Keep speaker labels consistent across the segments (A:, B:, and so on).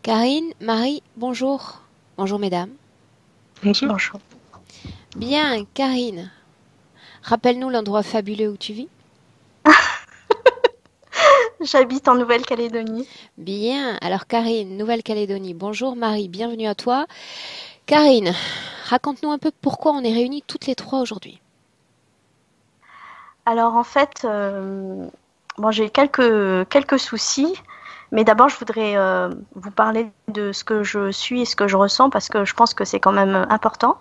A: Karine, Marie, bonjour. Bonjour mesdames.
B: Bonjour.
C: Bonjour.
A: Bien, Karine, rappelle-nous l'endroit fabuleux où tu vis.
C: J'habite en Nouvelle-Calédonie.
A: Bien, alors Karine, Nouvelle-Calédonie, bonjour Marie, bienvenue à toi. Karine, raconte-nous un peu pourquoi on est réunis toutes les trois aujourd'hui.
C: Alors en fait, bon, j'ai quelques soucis, mais d'abord je voudrais vous parler de ce que je suis et ce que je ressens parce que je pense que c'est quand même important.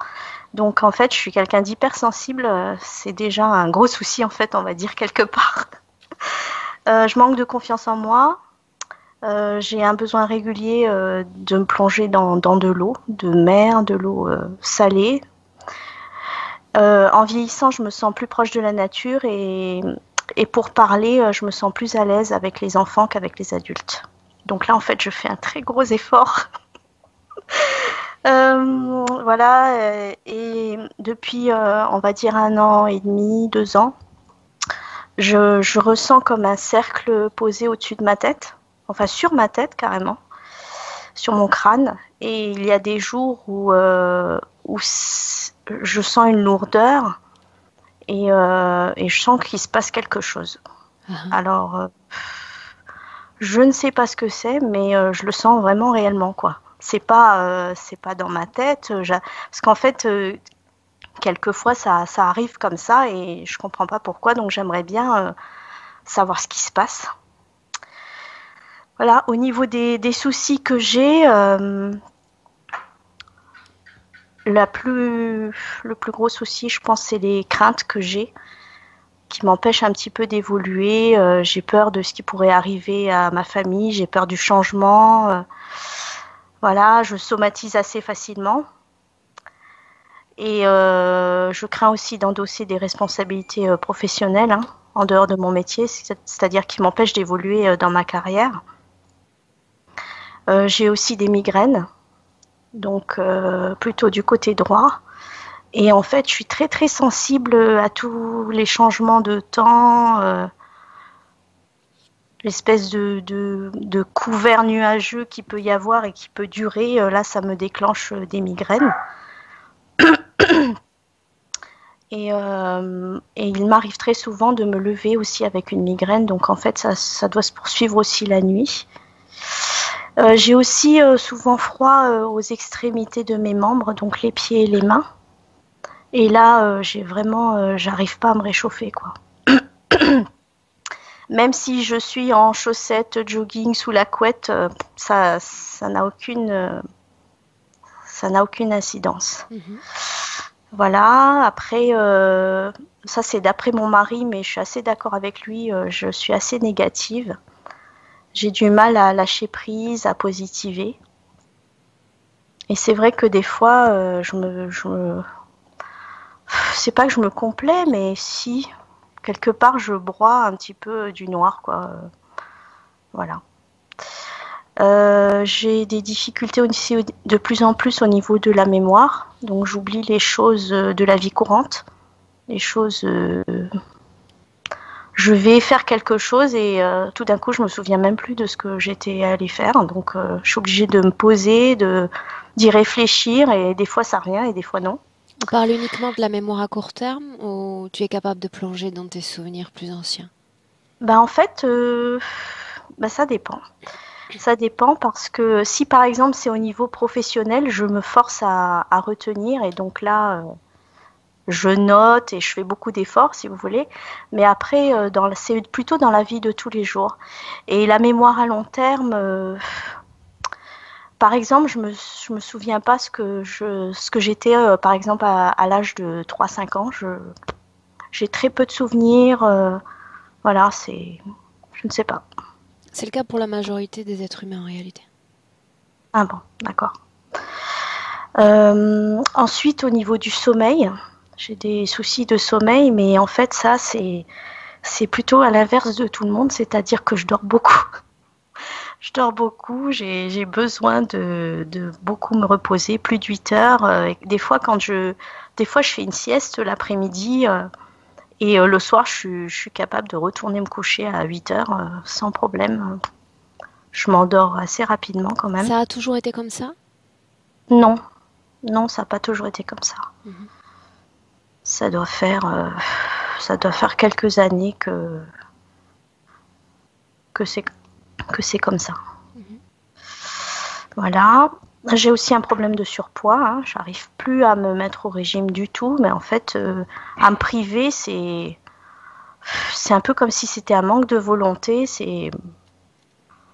C: Donc en fait, je suis quelqu'un d'hypersensible. C'est déjà un gros souci en fait, on va dire quelque part. Je manque de confiance en moi. J'ai un besoin régulier de me plonger dans de l'eau, de mer, de l'eau salée. En vieillissant, je me sens plus proche de la nature et pour parler, je me sens plus à l'aise avec les enfants qu'avec les adultes. Donc là, en fait, je fais un très gros effort. Voilà, et depuis, on va dire 1 an et demi, 2 ans, je ressens comme un cercle posé au-dessus de ma tête, enfin sur ma tête carrément, sur mon crâne. Et il y a des jours où je sens une lourdeur et je sens qu'il se passe quelque chose.
A: Ah,
C: Alors, je ne sais pas ce que c'est, mais je le sens vraiment réellement, quoi. C'est pas dans ma tête, parce qu'en fait, quelquefois, ça arrive comme ça et je comprends pas pourquoi, donc j'aimerais bien savoir ce qui se passe. Voilà, au niveau des soucis que j'ai, la plus, le plus gros souci, je pense, c'est les craintes que j'ai qui m'empêche un petit peu d'évoluer. J'ai peur de ce qui pourrait arriver à ma famille, j'ai peur du changement. Voilà, je somatise assez facilement. Et je crains aussi d'endosser des responsabilités professionnelles hein, en dehors de mon métier, c'est-à-dire qui m'empêchent d'évoluer dans ma carrière. J'ai aussi des migraines, donc plutôt du côté droit. Et en fait, je suis très très sensible à tous les changements de temps, l'espèce de couvert nuageux qu'il peut y avoir et qui peut durer, là, ça me déclenche des migraines. Et il m'arrive très souvent de me lever aussi avec une migraine, donc en fait, ça doit se poursuivre aussi la nuit. J'ai aussi souvent froid aux extrémités de mes membres, donc les pieds et les mains. Et là, j'ai vraiment, j'arrive pas à me réchauffer, quoi. Même si je suis en chaussettes, jogging, sous la couette, ça n'a aucune incidence.
A: mhm.
C: Voilà, après, ça c'est d'après mon mari, mais je suis assez d'accord avec lui, je suis assez négative. J'ai du mal à lâcher prise, à positiver. Et c'est vrai que des fois, c'est pas que je me complais, mais si, quelque part, je broie un petit peu du noir, quoi. Voilà. J'ai des difficultés aussi de plus en plus au niveau de la mémoire, donc j'oublie les choses de la vie courante, les choses. Je vais faire quelque chose et tout d'un coup, je me souviens même plus de ce que j'étais allée faire, donc je suis obligée de me poser, d'y réfléchir et des fois ça revient et des fois non.
A: On parle uniquement de la mémoire à court terme ou tu es capable de plonger dans tes souvenirs plus anciens?
C: Ben en fait, ça dépend. Ça dépend parce que si par exemple c'est au niveau professionnel, je me force à retenir et donc là, je note et je fais beaucoup d'efforts si vous voulez. Mais après, c'est plutôt dans la vie de tous les jours. Et la mémoire à long terme, par exemple, je me souviens pas ce que j'étais par exemple à l'âge de 3 5 ans. J'ai très peu de souvenirs. Voilà, je ne sais pas.
A: C'est le cas pour la majorité des êtres humains en réalité.
C: Ah bon, d'accord. Ensuite, au niveau du sommeil, j'ai des soucis de sommeil, mais en fait, ça, c'est plutôt à l'inverse de tout le monde, c'est-à-dire que je dors beaucoup. Je dors beaucoup, j'ai besoin de beaucoup me reposer, plus de 8 heures. Des fois, je fais une sieste l'après-midi et le soir, je suis capable de retourner me coucher à 8 heures sans problème. je m'endors assez rapidement quand même.
A: Ça a toujours été comme ça?
C: Non, non, ça n'a pas toujours été comme ça.
A: Mhm.
C: Ça doit faire, euh, ça doit faire quelques années que c'est que c'est comme ça.
A: Mhm.
C: Voilà. J'ai aussi un problème de surpoids. Hein. J'arrive plus à me mettre au régime du tout, mais en fait, à me priver, c'est un peu comme si c'était un manque de volonté.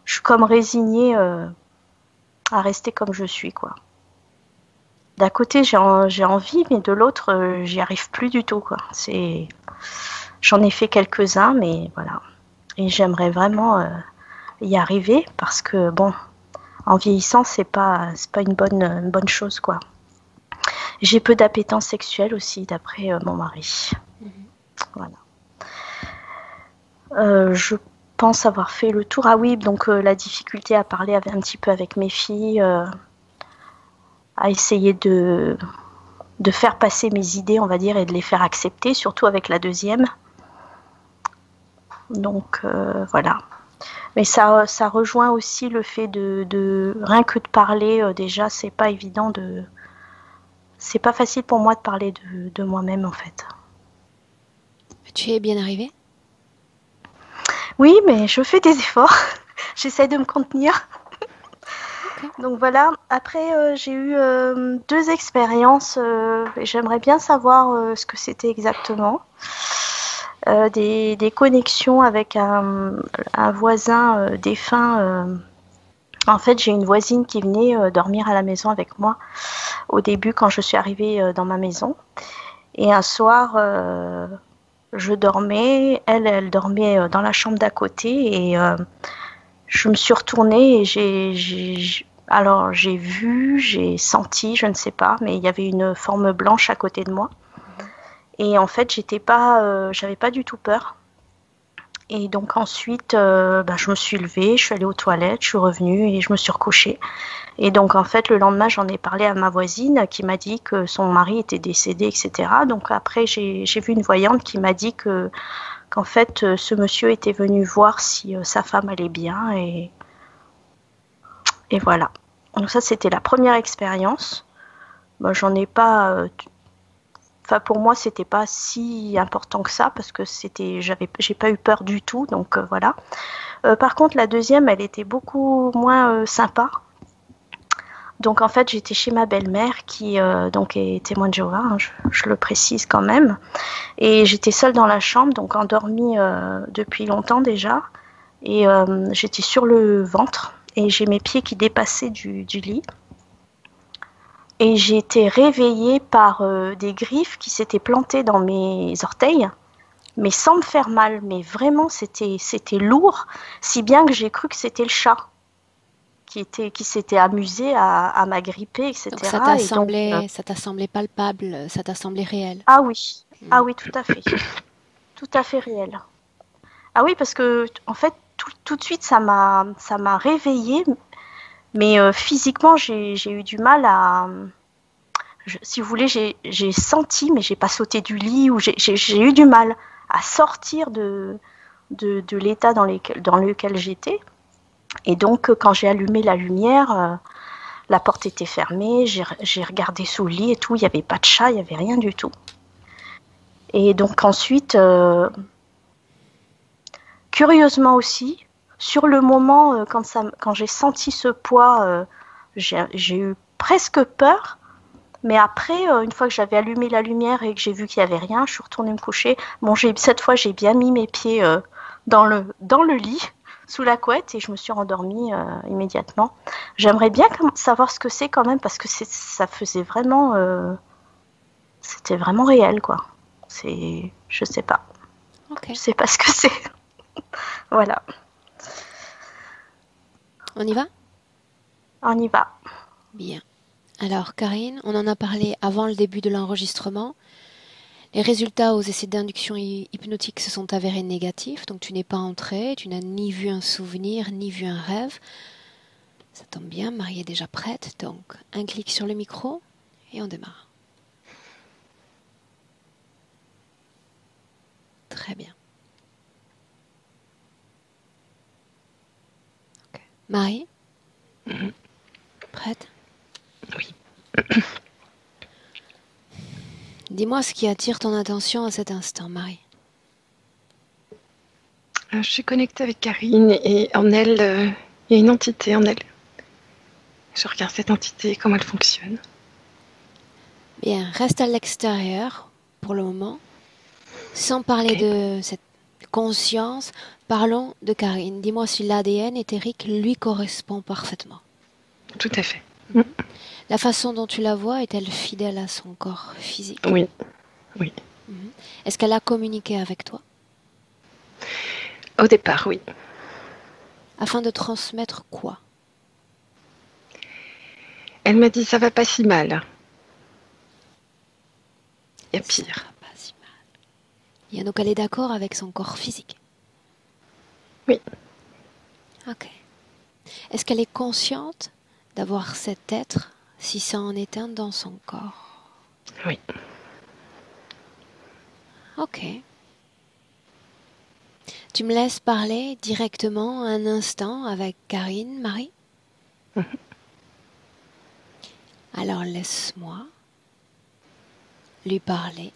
C: Je suis comme résignée à rester comme je suis, quoi. D'un côté, j'ai envie, mais de l'autre, j'y arrive plus du tout, quoi. J'en ai fait quelques-uns, mais voilà. Et j'aimerais vraiment y arriver parce que bon, en vieillissant, c'est pas une bonne chose, quoi. J'ai peu d'appétence sexuelle aussi, d'après mon mari.
A: Mhm.
C: Voilà. Je pense avoir fait le tour. Ah oui, donc la difficulté à parler un petit peu avec mes filles, à essayer de faire passer mes idées, on va dire, et de les faire accepter, surtout avec la deuxième. Donc voilà. Mais ça rejoint aussi le fait rien que de parler, déjà, c'est pas facile pour moi de parler de moi-même en fait.
A: Tu es bien arrivé?
C: Oui, mais je fais des efforts. J'essaie de me contenir.
A: Ok.
C: Donc voilà, après j'ai eu deux expériences et j'aimerais bien savoir ce que c'était exactement. Des connexions avec un voisin défunt. En fait, j'ai une voisine qui venait dormir à la maison avec moi au début quand je suis arrivée dans ma maison. Et un soir, je dormais, elle dormait dans la chambre d'à côté et je me suis retournée et alors j'ai vu, j'ai senti, je ne sais pas, mais il y avait une forme blanche à côté de moi.
A: Mhm.
C: Et en fait, j'avais pas du tout peur. Et donc ensuite, je me suis levée, je suis allée aux toilettes, je suis revenue et je me suis recouchée. Et donc en fait, le lendemain, j'en ai parlé à ma voisine qui m'a dit que son mari était décédé, etc. Donc après, j'ai vu une voyante qui m'a dit qu'en fait, ce monsieur était venu voir si sa femme allait bien et voilà. Donc ça, c'était la première expérience. Moi, j'en ai pas. Enfin, pour moi, c'était pas si important que ça parce que j'ai pas eu peur du tout. Donc voilà. Par contre, la deuxième, elle était beaucoup moins sympa. Donc en fait, j'étais chez ma belle-mère qui donc est témoin de Jéhovah, hein, je le précise quand même. Et j'étais seule dans la chambre, donc endormie depuis longtemps déjà. Et j'étais sur le ventre et j'ai mes pieds qui dépassaient du lit. Et j'ai été réveillée par des griffes qui s'étaient plantées dans mes orteils, mais sans me faire mal. Mais vraiment, c'était lourd, si bien que j'ai cru que c'était le chat qui s'était amusé à m'agripper,
A: Donc
C: etc. Et donc,
A: ça t'a semblé palpable, ça t'a semblé réel.
C: ah
A: Mm.
C: oui, tout à fait réel. Ah oui, parce que en fait, tout de suite, ça m'a réveillée, mais physiquement, j'ai eu du mal à, si vous voulez, j'ai senti, mais j'ai pas sauté du lit, ou j'ai eu du mal à sortir de l'état dans lequel j'étais. Et donc, quand j'ai allumé la lumière, la porte était fermée, j'ai regardé sous le lit et tout, il n'y avait pas de chat, il n'y avait rien du tout. Et donc ensuite, curieusement aussi, sur le moment, quand j'ai senti ce poids, j'ai eu presque peur. Mais après, une fois que j'avais allumé la lumière et que j'ai vu qu'il n'y avait rien, je suis retournée me coucher. Bon, cette fois, j'ai bien mis mes pieds dans le lit, sous la couette, et je me suis rendormie immédiatement. J'aimerais bien savoir ce que c'est quand même, parce que ça faisait vraiment... c'était vraiment réel, quoi. Je sais pas.
A: Ok.
C: Je sais pas ce que c'est. Voilà,
A: On y va?
C: on y va.
A: Bien. Alors, Karine, on en a parlé avant le début de l'enregistrement. Les résultats aux essais d'induction hypnotique se sont avérés négatifs, donc tu n'es pas entrée, tu n'as ni vu un souvenir, ni vu un rêve. Ça tombe bien, Marie est déjà prête, donc un clic sur le micro et on démarre. Très bien. Okay. Marie,
B: Mhm.
A: prête?
B: Oui.
A: Dis-moi ce qui attire ton attention à cet instant, Marie.
B: Je suis connectée avec Karine et en elle, il y a une entité en elle. Je regarde cette entité, comment elle fonctionne.
A: Bien, reste à l'extérieur pour le moment. Sans parler
B: Ok,
A: de cette conscience, parlons de Karine. Dis-moi si l'ADN éthérique lui correspond parfaitement.
B: tout à fait.
A: La façon dont tu la vois est-elle fidèle à son corps physique?
B: Oui, oui.
A: Est-ce qu'elle a communiqué avec toi
B: Au départ, oui.
A: afin de transmettre quoi?
B: Elle m'a dit ça va pas si mal. Il y a
A: Ça
B: pire.
A: va pas si mal. Et donc elle est d'accord avec son corps physique.
B: Oui,
A: Ok. Est-ce qu'elle est consciente d'avoir cet être si ça en est un dans son corps?
B: oui.
A: Ok. Tu me laisses parler directement un instant avec Karine, Marie? Alors laisse-moi lui parler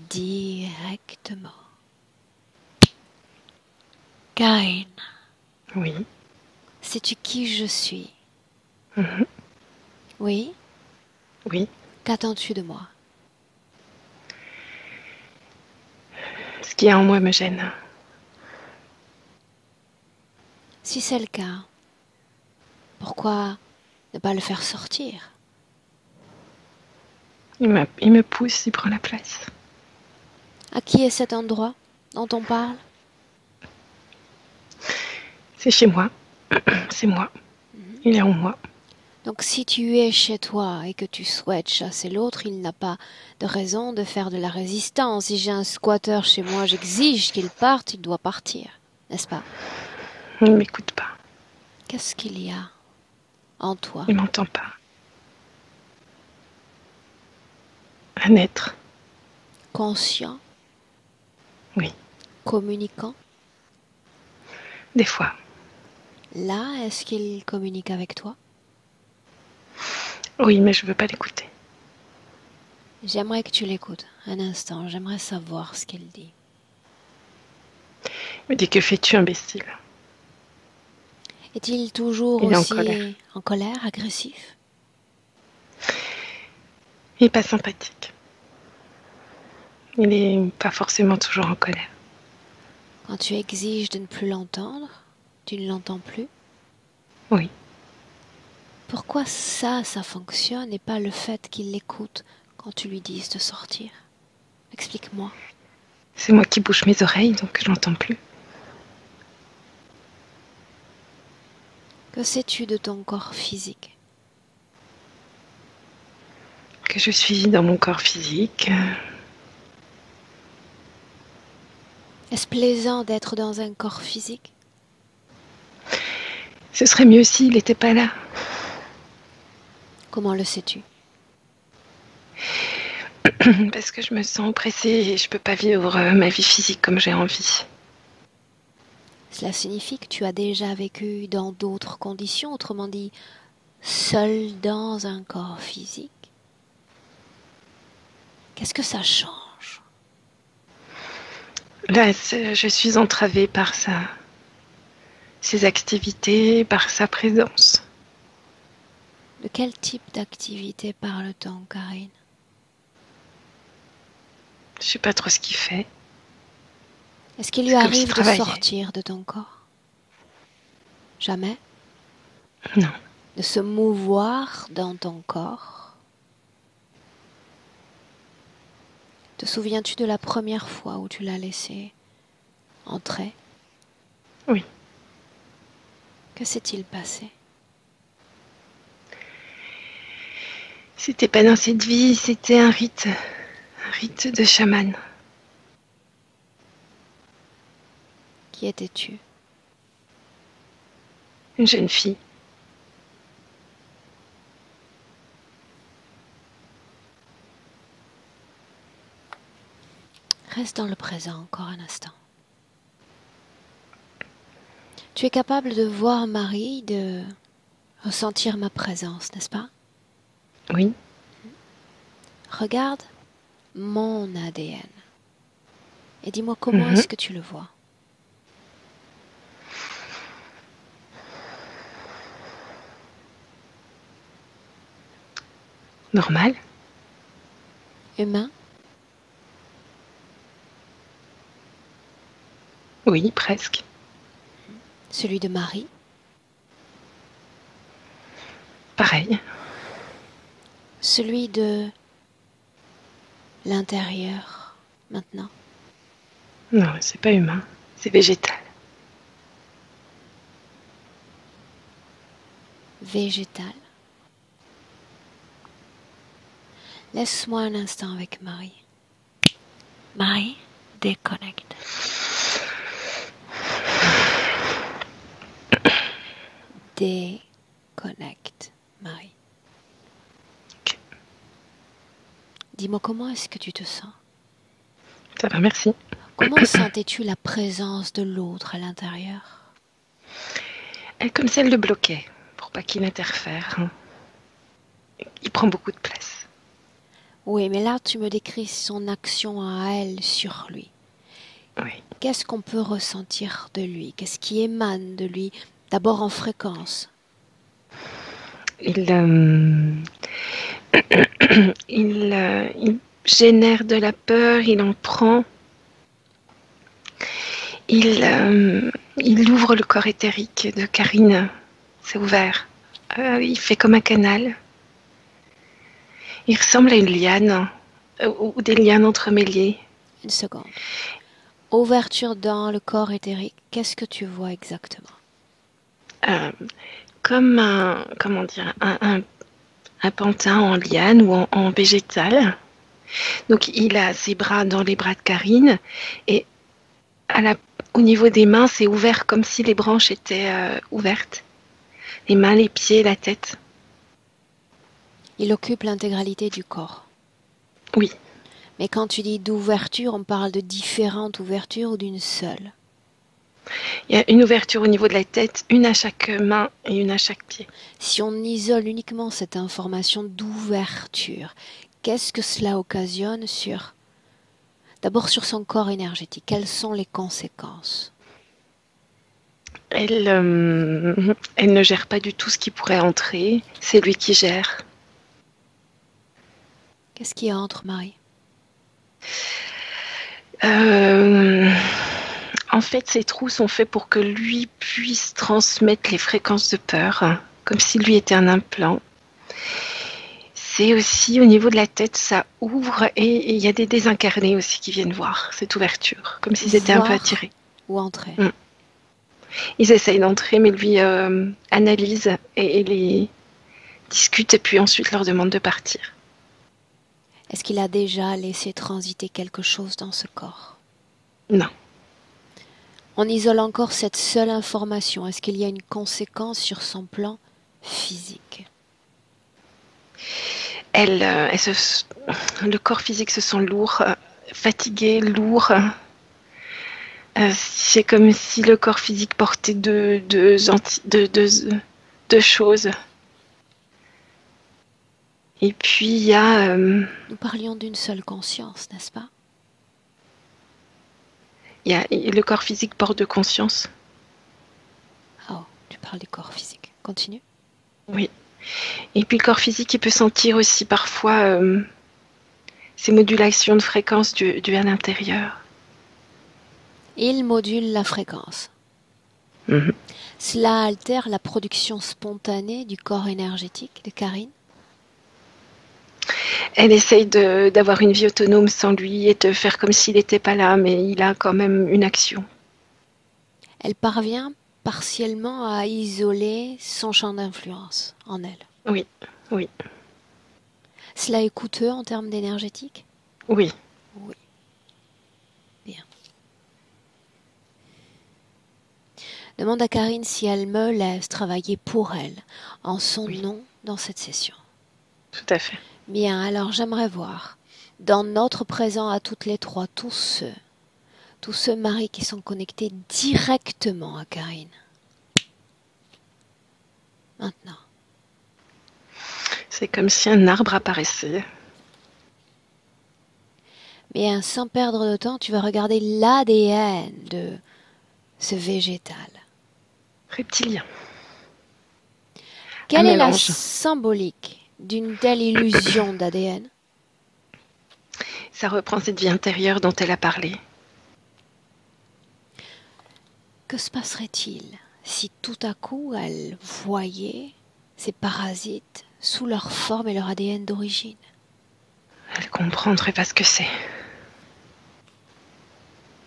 A: directement. Karine,
B: Oui.
A: sais-tu qui je suis?
B: Mhm.
A: Oui?
B: Oui.
A: Qu'attends-tu de moi?
B: Ce qui est en moi me gêne.
A: Si c'est le cas, pourquoi ne pas le faire sortir?
B: Il me pousse, il prend la place.
A: À qui est cet endroit dont on parle?
B: C'est chez moi. C'est moi. Il est en moi.
A: Donc si tu es chez toi et que tu souhaites chasser l'autre, il n'a pas de raison de faire de la résistance. Si j'ai un squatteur chez moi, j'exige qu'il parte, il doit partir, n'est-ce pas?
B: Il ne m'écoute pas.
A: Qu'est-ce qu'il y a en toi?
B: Il m'entend pas. Un être.
A: Conscient,
B: Oui.
A: communicant?
B: Des fois.
A: Là, est-ce qu'il communique avec toi?
B: Oui, mais je veux pas l'écouter.
A: J'aimerais que tu l'écoutes un instant, j'aimerais savoir ce qu'il dit.
B: Il me dit que fais-tu, imbécile?
A: Est-il toujours
B: Il est en colère.
A: aussi en colère, agressif?
B: Il n'est pas sympathique. Il n'est pas forcément toujours en colère.
A: Quand tu exiges de ne plus l'entendre, tu ne l'entends plus?
B: Oui.
A: Pourquoi ça fonctionne et pas le fait qu'il l'écoute quand tu lui dises de sortir? Explique-moi.
B: C'est moi qui bouge mes oreilles, donc je l'entends plus.
A: Que sais-tu de ton corps physique?
B: Que je suis dans mon corps physique.
A: Est-ce plaisant d'être dans un corps physique?
B: Ce serait mieux s'il n'était pas là.
A: Comment le sais-tu?
B: Parce que je me sens oppressée et je peux pas vivre ma vie physique comme j'ai envie.
A: Cela signifie que tu as déjà vécu dans d'autres conditions, autrement dit, seul dans un corps physique. Qu'est-ce que ça change?
B: Là, je suis entravée par ses activités, par sa présence.
A: De quel type d'activité parle-t-on, Karine?
B: Je sais pas trop ce qu'il fait.
A: Est-ce qu'il lui
B: C'est comme s'il
A: arrive de
B: travaillait.
A: sortir de ton corps? Jamais?
B: Non.
A: De se mouvoir dans ton corps? Te souviens-tu de la première fois où tu l'as laissé entrer?
B: Oui.
A: Que s'est-il passé?
B: C'était pas dans cette vie, c'était un rite. Un rite de chaman.
A: Qui étais-tu?
B: Une jeune fille.
A: Reste dans le présent encore un instant. Tu es capable de voir Marie, de ressentir ma présence, n'est-ce pas?
B: Oui.
A: Regarde mon ADN et dis-moi comment
B: Mhm.
A: est-ce que tu le vois.
B: Normal.
A: Humain,
B: Oui, presque.
A: celui de Marie,
B: Pareil.
A: celui de l'intérieur, maintenant,
B: Non, c'est pas humain. C'est végétal.
A: végétal. Laisse-moi un instant avec Marie. Marie, déconnecte. Déconnecte, Marie.
B: Ok.
A: Dis-moi comment est-ce que tu te sens?
B: Ça va, merci.
A: Comment sentais-tu la présence de l'autre à l'intérieur?
B: Comme si elle le bloquait, pour pas qu'il interfère. Il prend beaucoup de place.
A: Oui, mais là tu me décris son action à elle sur lui.
B: Oui.
A: Qu'est-ce qu'on peut ressentir de lui? Qu'est-ce qui émane de lui? D'abord en fréquence.
B: Il, il génère de la peur, il en prend. Il ouvre le corps éthérique de Karine. C'est ouvert. Il fait comme un canal. Il ressemble à une liane ou des lianes entremêlées.
A: Une seconde. Ouverture dans le corps éthérique. Qu'est-ce que tu vois exactement?
B: Euh, Comme un, comment dire, un pantin en liane ou en végétal. Donc il a ses bras dans les bras de Karine et au niveau des mains, c'est ouvert comme si les branches étaient ouvertes. Les mains, les pieds, la tête.
A: Il occupe l'intégralité du corps.
B: Oui.
A: Mais quand tu dis d'ouverture, on parle de différentes ouvertures ou d'une seule?
B: Il y a une ouverture au niveau de la tête, une à chaque main et une à chaque pied.
A: Si on isole uniquement cette information d'ouverture, qu'est-ce que cela occasionne d'abord sur son corps énergétique? Quelles sont les conséquences?
B: Elle ne gère pas du tout ce qui pourrait entrer. C'est lui qui gère.
A: Qu'est-ce qui entre, Marie?
B: En fait, ces trous sont faits pour que lui puisse transmettre les fréquences de peur, comme si lui était un implant. C'est aussi au niveau de la tête, ça ouvre et il y a des désincarnés aussi qui viennent voir cette ouverture, comme s'ils étaient un peu
A: Voir
B: attirés.
A: ou entrer?
B: Ils essayent d'entrer, mais lui analyse et les discute et puis ensuite leur demande de partir.
A: Est-ce qu'il a déjà laissé transiter quelque chose dans ce corps?
B: Non.
A: On isole encore cette seule information. Est-ce qu'il y a une conséquence sur son plan physique?
B: Le corps physique se sent lourd, fatigué, lourd. C'est comme si le corps physique portait deux choses. Et puis il y a...
A: Nous parlions d'une seule conscience, n'est-ce pas?
B: le corps physique porte de conscience.
A: Oh, tu parles du corps physique. Continue.
B: Oui. Et puis le corps physique, il peut sentir aussi parfois ces modulations de fréquence dues à l'intérieur.
A: Il module la fréquence.
B: Mm-hmm.
A: Cela altère la production spontanée du corps énergétique de Karine.
B: Elle essaye d'avoir une vie autonome sans lui et de faire comme s'il n'était pas là, mais il a quand même une action.
A: Elle parvient partiellement à isoler son champ d'influence en elle.
B: Oui, oui.
A: Cela est coûteux en termes d'énergétique?
B: Oui.
A: Oui. Bien. Demande à Karine si elle me laisse travailler pour elle, en son nom, dans cette session.
B: Tout à fait.
A: Bien, alors j'aimerais voir, dans notre présent à toutes les trois, tous ceux, Marie, qui sont connectés directement à Karine. maintenant.
B: C'est comme si un arbre apparaissait.
A: Mais sans perdre de temps, tu vas regarder l'ADN de ce végétal.
B: Reptilien.
A: Quelle est la
B: mélange.
A: symbolique d'une telle illusion d'ADN?
B: Ça reprend cette vie intérieure dont elle a parlé.
A: Que se passerait-il si tout à coup elle voyait ces parasites sous leur forme et leur ADN d'origine?
B: Elle comprendrait pas ce que c'est.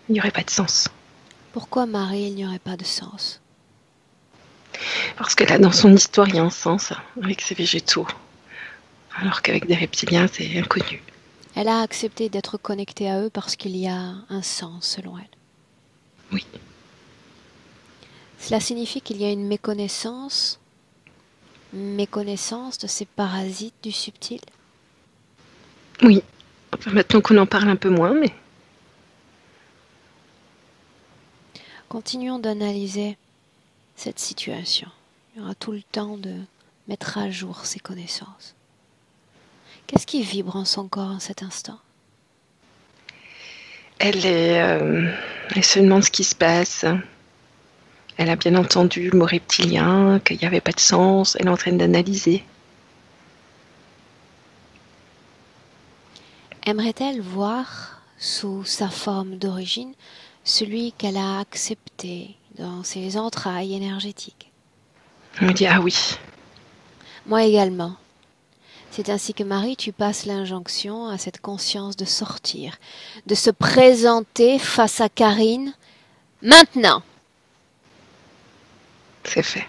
B: Il n'y aurait pas de sens.
A: Pourquoi, Marie, il n'y aurait pas de sens?
B: Parce que là, dans son histoire, il y a un sens avec ces végétaux. Alors qu'avec des reptiliens, c'est inconnu.
A: Elle a accepté d'être connectée à eux parce qu'il y a un sens, selon elle.
B: Oui.
A: Cela signifie qu'il y a une méconnaissance de ces parasites du subtil.
B: Oui. Enfin, maintenant qu'on en parle un peu moins, mais...
A: Continuons d'analyser cette situation. Il y aura tout le temps de mettre à jour ces connaissances. Qu'est-ce qui vibre en son corps en cet instant?
B: Elle se demande ce qui se passe. Elle a bien entendu le mot reptilien, qu'il n'y avait pas de sens. Elle est en train d'analyser.
A: Aimerait-elle voir sous sa forme d'origine celui qu'elle a accepté dans ses entrailles énergétiques?
B: On me dit, ah oui.
A: Moi également. C'est ainsi que Marie, tu passes l'injonction à cette conscience de sortir, de se présenter face à Karine, maintenant.
B: C'est fait.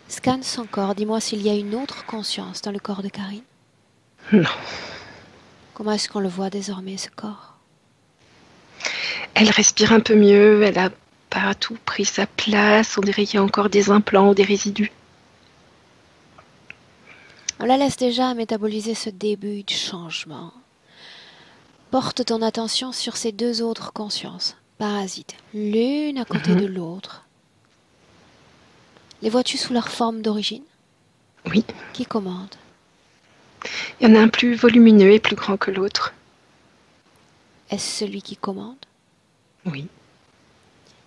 A: Scanne son corps, dis-moi s'il y a une autre conscience dans le corps de Karine.
B: Non.
A: Comment est-ce qu'on le voit désormais, ce corps?
B: Elle respire un peu mieux, elle a pas tout pris sa place. On dirait qu'il y a encore des implants ou des résidus.
A: On la laisse déjà métaboliser ce début de changement. Porte ton attention sur ces deux autres consciences, parasites, l'une à côté de l'autre. Les vois-tu sous leur forme d'origine?
B: Oui.
A: Qui commande?
B: Il y en a un plus volumineux et plus grand que l'autre.
A: Est-ce celui qui commande?
B: Oui.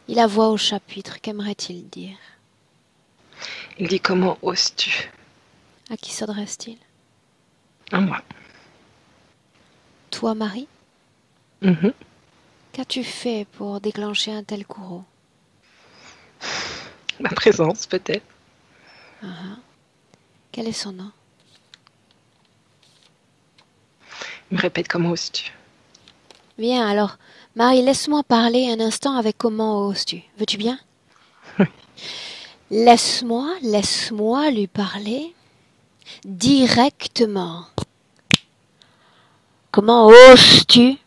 A: Il a voix au chapitre, qu'aimerait-il dire?
B: Il dit, comment oses-tu?
A: À qui s'adresse-t-il?
B: À moi.
A: Toi, Marie?
B: Mhm.
A: Qu'as-tu fait pour déclencher un tel courroux?
B: Ma présence, peut-être.
A: Quel est son nom?
B: Il me répète, comment oses-tu?
A: Bien, alors, Marie, laisse-moi parler un instant avec comment oses-tu. Veux-tu bien?
B: Oui.
A: Laisse-moi lui parler directement. Comment oses-tu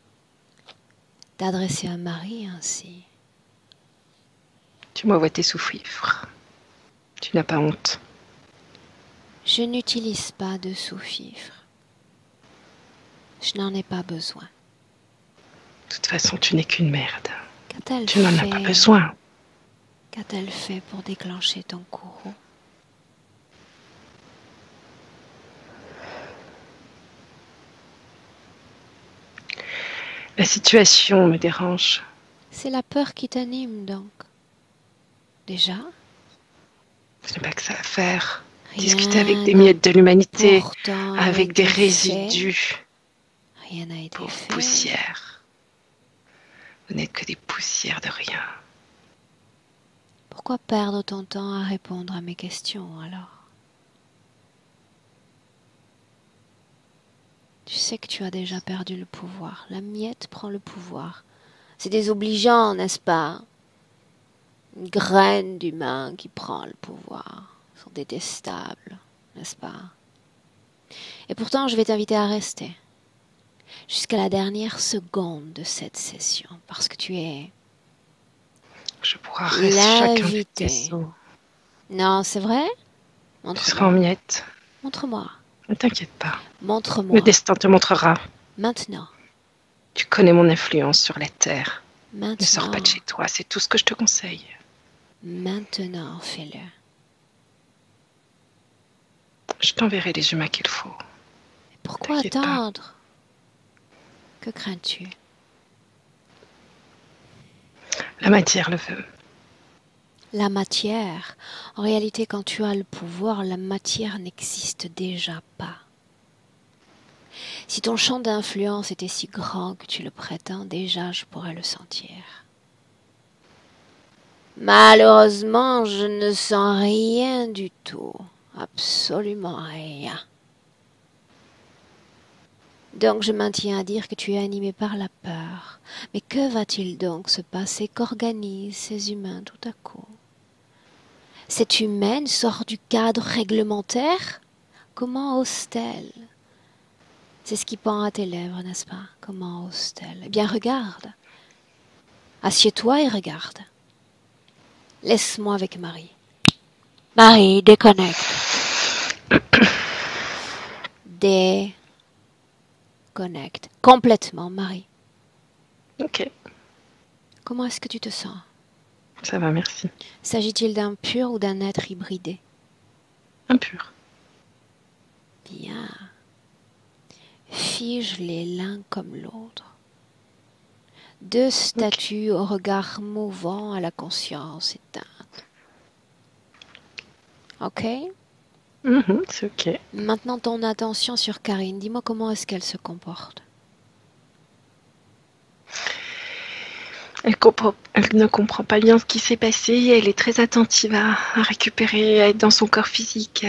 A: t'adresser à Marie ainsi?
B: Tu m'envoies tes sous-fifres. Tu n'as pas honte.
A: Je n'utilise pas de sous-fifres. Je n'en ai pas besoin.
B: De toute façon, tu n'es qu'une merde.
A: Qu'a-t-elle
B: Tu n'en as pas besoin.
A: Qu'a-t-elle fait pour déclencher ton courroux?
B: La situation me dérange.
A: C'est la peur qui t'anime donc. Déjà?
B: Je n'ai pas que ça à faire.
A: Rien
B: Discuter avec des miettes de l'humanité,
A: pourtant
B: avec des
A: été
B: résidus.
A: fait. Rien n'a été
B: Pauvre
A: fait.
B: poussière. Vous n'êtes que des poussières de rien.
A: Pourquoi perdre ton temps à répondre à mes questions alors? Tu sais que tu as déjà perdu le pouvoir. La miette prend le pouvoir. C'est désobligeant, n'est-ce pas? Une graine d'humain qui prend le pouvoir. Ils sont détestables, n'est-ce pas? Et pourtant, je vais t'inviter à rester jusqu'à la dernière seconde de cette session, parce que tu es
B: Je pourrais rester chacun de
A: l'invité.
B: tes os.
A: Non, c'est vrai?
B: Tu seras en
A: Montre-moi.
B: miettes.
A: Montre-moi.
B: Ne t'inquiète pas.
A: Montre-moi.
B: Le destin te montrera.
A: Maintenant.
B: Tu connais mon influence sur la terre.
A: Maintenant.
B: Ne sors pas de chez toi, c'est tout ce que je te conseille.
A: Maintenant, fais-le.
B: Je t'enverrai les humains qu'il faut.
A: Pourquoi
B: T'inquiète pas.
A: attendre? Que crains-tu?
B: La matière le veut.
A: La matière. En réalité, quand tu as le pouvoir, la matière n'existe déjà pas. Si ton champ d'influence était si grand que tu le prétends, déjà je pourrais le sentir. Malheureusement, je ne sens rien du tout. Absolument rien. Donc je maintiens à dire que tu es animé par la peur. Mais que va-t-il donc se passer qu'organisent ces humains tout à coup? Cette humaine sort du cadre réglementaire? Comment ose-t-elle? C'est ce qui pend à tes lèvres, n'est-ce pas? Comment ose-t-elle? Eh bien, regarde. Assieds-toi et regarde. Laisse-moi avec Marie. Marie, déconnecte. Déconnecte. Complètement, Marie.
B: Ok,
A: Comment est-ce que tu te sens?
B: ça va, merci.
A: S'agit-il d'un pur ou d'un être hybridé?
B: Impur.
A: Bien. Fige-les l'un comme l'autre. Deux statues au regard mouvant à la conscience éteinte. Ok?
B: C'est ok.
A: Maintenant ton attention sur Karine. Dis-moi comment est-ce qu'elle se comporte.
B: Elle ne comprend pas bien ce qui s'est passé. Elle est très attentive à récupérer, à être dans son corps physique.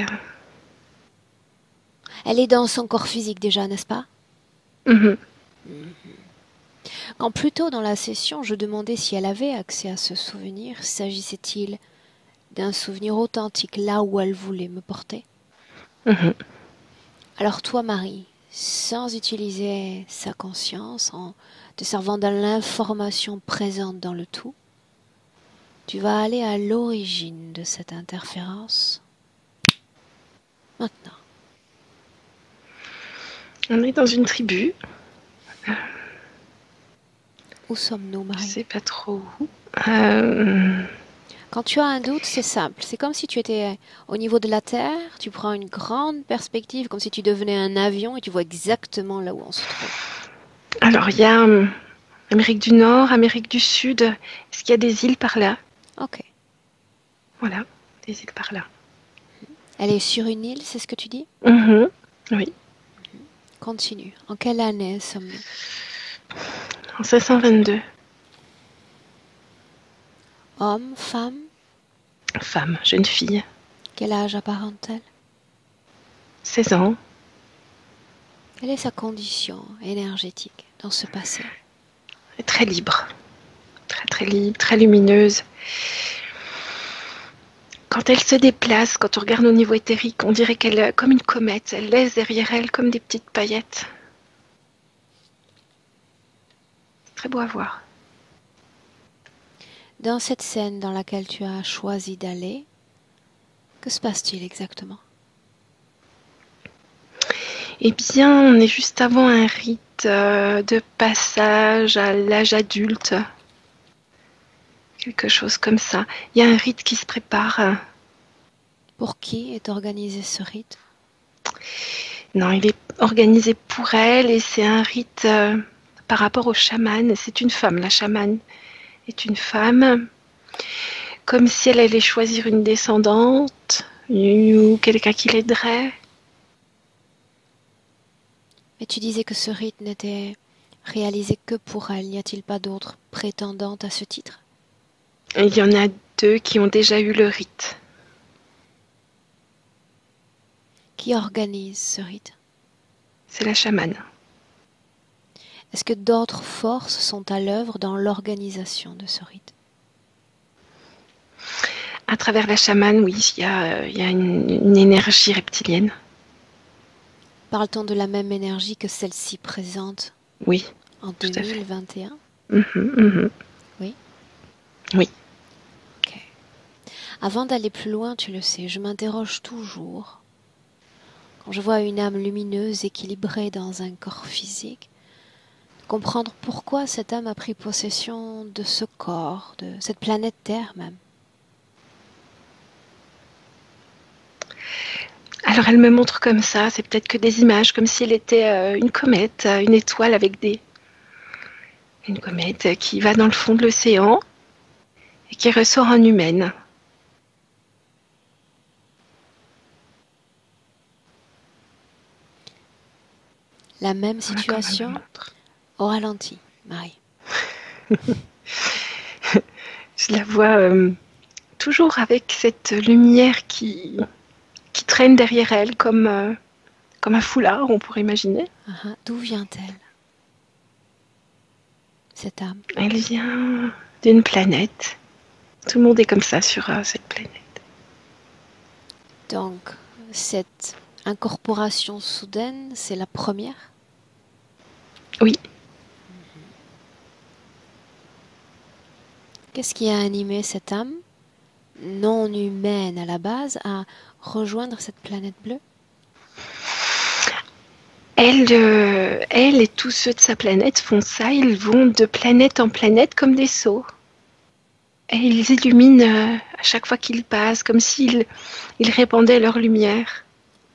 A: Elle est dans son corps physique déjà, n'est-ce pas?
B: Mhm.
A: Quand plus tôt dans la session, je demandais si elle avait accès à ce souvenir, s'agissait-il d'un souvenir authentique là où elle voulait me porter?
B: Mhm.
A: Alors toi, Marie, sans utiliser sa conscience, en te servant de l'information présente dans le tout, tu vas aller à l'origine de cette interférence. Maintenant.
B: On est dans une tribu.
A: Où sommes-nous,
B: Je
A: Marie?
B: sais pas trop où. Euh,
A: Quand tu as un doute, c'est simple. C'est comme si tu étais au niveau de la Terre, tu prends une grande perspective, comme si tu devenais un avion et tu vois exactement là où on se trouve.
B: Alors, il y a Amérique du Nord, Amérique du Sud. Est-ce qu'il y a des îles par là?
A: Ok.
B: Voilà, des îles par là.
A: Elle est sur une île, c'est ce que tu dis?
B: Mhm. Oui,
A: Continue. En quelle année sommes-nous?
B: en 522.
A: Homme, femme?
B: Femme, jeune fille,
A: Quel âge apparente-t-elle?
B: 16 ans.
A: Quelle est sa condition énergétique dans ce passé?
B: Très libre. Très très libre, très lumineuse. Quand elle se déplace, quand on regarde au niveau éthérique, on dirait qu'elle, comme une comète, elle laisse derrière elle comme des petites paillettes. C'est très beau à voir.
A: Dans cette scène dans laquelle tu as choisi d'aller, que se passe-t-il exactement?
B: Eh bien, on est juste avant un rite de passage à l'âge adulte. Quelque chose comme ça. Il y a un rite qui se prépare.
A: Pour qui est organisé ce rite?
B: Non, il est organisé pour elle et c'est un rite par rapport au chaman. C'est une femme, la chamane est une femme. Comme si elle allait choisir une descendante ou quelqu'un qui l'aiderait.
A: Mais tu disais que ce rite n'était réalisé que pour elle. N'y a-t-il pas d'autres prétendantes à ce titre?
B: Et il y en a 2 qui ont déjà eu le rite.
A: Qui organise ce rite?
B: C'est la chamane.
A: Est-ce que d'autres forces sont à l'œuvre dans l'organisation de ce rite?
B: À travers la chamane, oui, il y a une énergie reptilienne.
A: Parle-t-on de la même énergie que celle-ci présente
B: Oui,
A: en
B: tout à fait.
A: 2021? Oui?
B: Oui.
A: Ok. Avant d'aller plus loin, tu le sais, je m'interroge toujours. Quand je vois une âme lumineuse équilibrée dans un corps physique, comprendre pourquoi cette âme a pris possession de ce corps, de cette planète Terre même.
B: Alors elle me montre comme ça, c'est peut-être que des images, comme si elle était une comète, une étoile avec une comète qui va dans le fond de l'océan et qui ressort en humaine.
A: La même
B: Voilà comment elle me
A: situation
B: montre.
A: au ralenti, Marie.
B: Je la vois toujours avec cette lumière qui traîne derrière elle comme un foulard, on pourrait imaginer.
A: D'où vient-elle, cette âme?
B: Elle vient d'une planète. Tout le monde est comme ça sur cette planète.
A: Donc, cette incorporation soudaine, c'est la première?
B: Oui.
A: Qu'est-ce qui a animé cette âme, non humaine à la base, à rejoindre cette planète bleue?
B: Elle et tous ceux de sa planète font ça. Ils vont de planète en planète comme des sauts. Et ils illuminent à chaque fois qu'ils passent, comme ils répandaient leur lumière.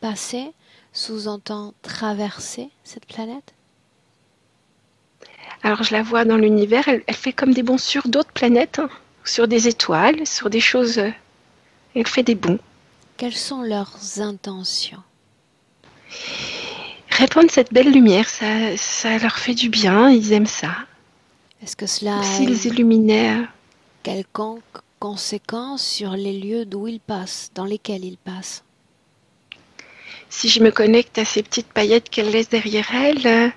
A: Passer sous-entend traverser cette planète?
B: Alors je la vois dans l'univers, elle fait comme des bonds sur d'autres planètes, hein, sur des étoiles, sur des choses. Elle fait des bonds.
A: Quelles sont leurs intentions?
B: Répandre cette belle lumière, ça leur fait du bien, ils aiment ça.
A: Est-ce que cela
B: Comme
A: a
B: s'ils
A: une
B: illuminaient.
A: quelconque conséquence sur les lieux d'où ils passent, dans lesquels ils passent?
B: Si je me connecte à ces petites paillettes qu'elle laisse derrière elle,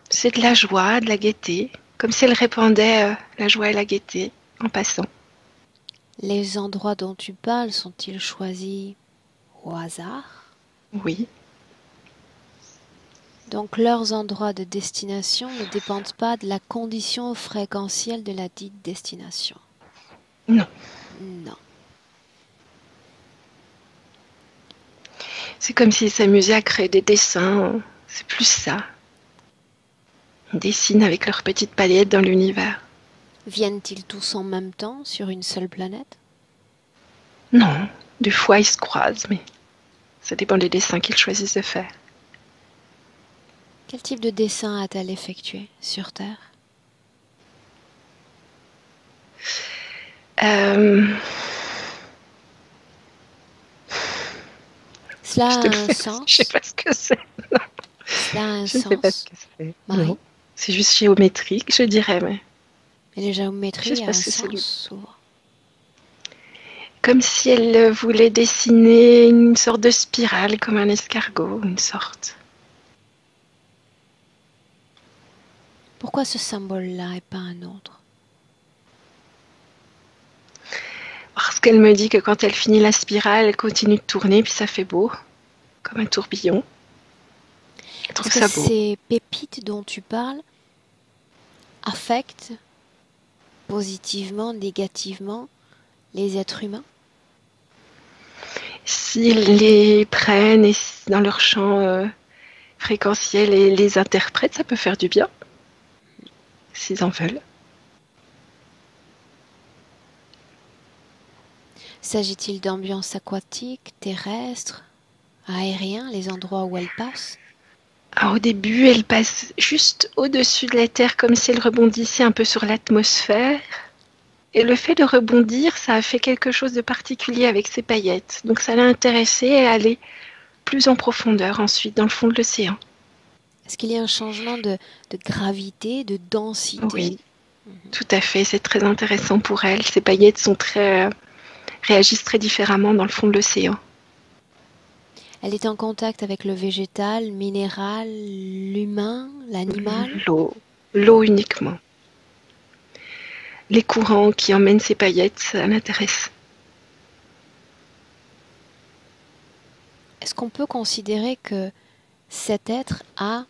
B: c'est de la joie, de la gaieté, comme si elle répandait la joie et la gaieté en passant.
A: Les endroits dont tu parles sont-ils choisis au hasard?
B: Oui,
A: Donc leurs endroits de destination ne dépendent pas de la condition fréquentielle de la dite destination.
B: non.
A: Non.
B: C'est comme s'ils s'amusaient à créer des dessins. C'est plus ça. Ils dessinent avec leurs petites paillettes dans l'univers.
A: Viennent-ils tous en même temps sur une seule planète?
B: Non, des fois ils se croisent, mais ça dépend des dessins qu'ils choisissent de faire.
A: Quel type de dessin a-t-elle effectué sur Terre? Cela a un sens?
B: Je sais pas ce que c'est.
A: Cela a un
B: Je sais pas ce
A: sens,
B: que c'est.
A: Marie?
B: Non. C'est juste géométrique, je dirais, mais
A: Et les
B: je
A: géométries
B: sais
A: a
B: pas
A: un
B: ce que c'est.
A: sens souvent.
B: Comme si elle voulait dessiner une sorte de spirale, comme un escargot, une sorte.
A: Pourquoi ce symbole-là et pas un autre?
B: Parce qu'elle me dit que quand elle finit la spirale, elle continue de tourner, puis ça fait beau, comme un tourbillon. Je trouve
A: Est-ce
B: ça
A: que
B: beau.
A: ces pépites dont tu parles affectent positivement, négativement les êtres humains?
B: S'ils les prennent et dans leur champ fréquentiel et les interprètent, ça peut faire du bien, s'ils en veulent.
A: S'agit-il d'ambiance aquatique, terrestre, aérien, les endroits où elles passent?
B: Alors, au début, elle passe juste au-dessus de la Terre, comme si elle rebondissait un peu sur l'atmosphère. Et le fait de rebondir, ça a fait quelque chose de particulier avec ses paillettes. Donc ça l'a intéressée à aller plus en profondeur ensuite, dans le fond de l'océan.
A: Est-ce qu'il y a un changement de gravité, de densité?
B: Oui, tout à fait. C'est très intéressant pour elle. Ces paillettes réagissent très différemment dans le fond de l'océan.
A: Elle est en contact avec le végétal, minéral, l'humain, l'animal?
B: L'eau uniquement. Les courants qui emmènent ces paillettes, ça l'intéresse.
A: Est-ce qu'on peut considérer que cet être a,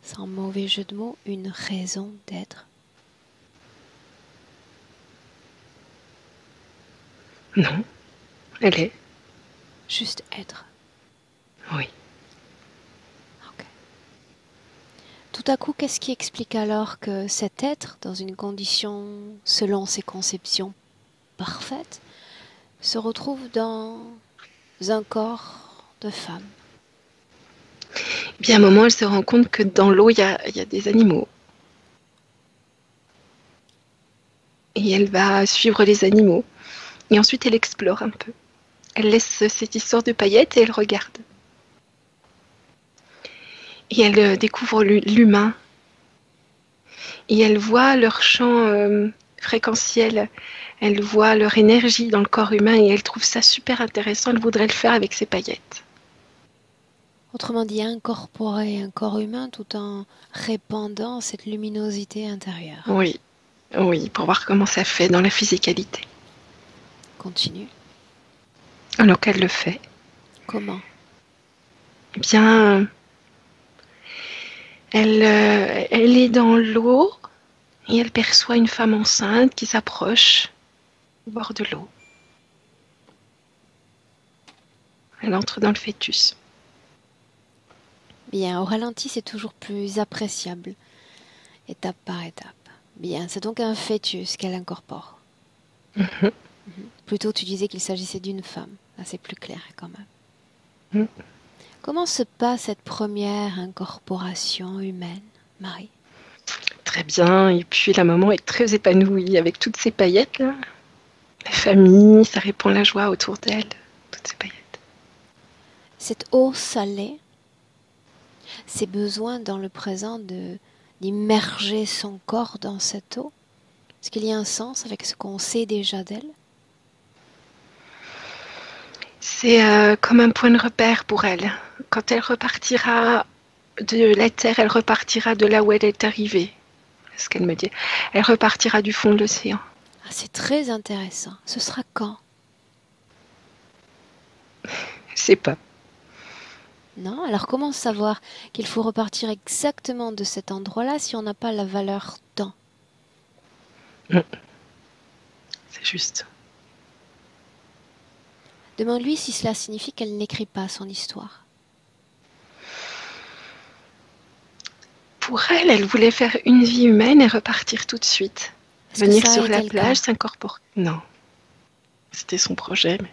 A: sans mauvais jeu de mots, une raison d'être?
B: Non, elle est.
A: Juste être.
B: Oui.
A: Ok. Tout à coup, qu'est-ce qui explique alors que cet être, dans une condition selon ses conceptions parfaites, se retrouve dans un corps de femme.
B: Et puis à un moment, elle se rend compte que dans l'eau, il y a des animaux. Et elle va suivre les animaux. Et ensuite, elle explore un peu. Elle laisse cette histoire de paillettes et elle regarde. Et elle découvre l'humain. Et elle voit leur champ fréquentiel. Elle voit leur énergie dans le corps humain et elle trouve ça super intéressant. Elle voudrait le faire avec ses paillettes.
A: Autrement dit, incorporer un corps humain tout en répandant cette luminosité intérieure.
B: Oui, oui, pour voir comment ça fait dans la physicalité.
A: Continue.
B: Alors qu'elle le fait.
A: Comment?
B: Eh bien, elle est dans l'eau et elle perçoit une femme enceinte qui s'approche au bord de l'eau. Elle entre dans le fœtus.
A: Bien, au ralenti, c'est toujours plus appréciable, étape par étape. Bien, c'est donc un fœtus qu'elle incorpore.
B: Mhm.
A: Plutôt, tu disais qu'il s'agissait d'une femme. Là, c'est plus clair quand même. Comment se passe cette première incorporation humaine, Marie?
B: Très bien. Et puis la maman est très épanouie avec toutes ces paillettes là. La famille, ça répand la joie autour d'elle. Toutes ces paillettes.
A: Cette eau salée, ces besoins dans le présent d'immerger son corps dans cette eau, est-ce qu'il y a un sens avec ce qu'on sait déjà d'elle?
B: C'est comme un point de repère pour elle. Quand elle repartira de la terre, elle repartira de là où elle est arrivée. C'est ce qu'elle me dit. Elle repartira du fond de l'océan.
A: Ah, c'est très intéressant. Ce sera quand?
B: Je sais pas.
A: Non? Alors comment savoir qu'il faut repartir exactement de cet endroit-là si on n'a pas la valeur temps?
B: C'est juste.
A: Demande-lui si cela signifie qu'elle n'écrit pas son histoire.
B: Pour elle, elle voulait faire une vie humaine et repartir tout de suite.
A: Est-ce que
B: Venir
A: ça a
B: sur
A: été
B: la
A: le
B: plage,
A: cas?
B: s'incorporer. Non. C'était son projet. Mais...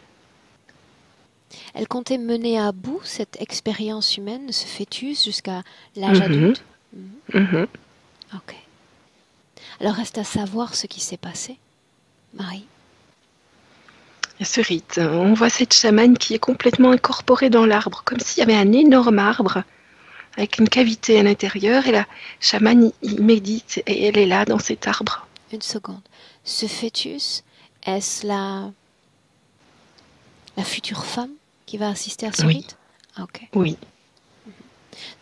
A: Elle comptait mener à bout cette expérience humaine, ce fœtus, jusqu'à l'âge adulte?
B: Mhm.
A: Ok. Alors reste à savoir ce qui s'est passé, Marie.
B: Il y a ce rite. On voit cette chamane qui est complètement incorporée dans l'arbre, comme s'il y avait un énorme arbre avec une cavité à l'intérieur. Et la chamane, il médite et elle est là dans cet arbre.
A: Une seconde. Ce fœtus, est-ce la future femme qui va assister à ce
B: Oui.
A: rite? Ah, ok.
B: Oui,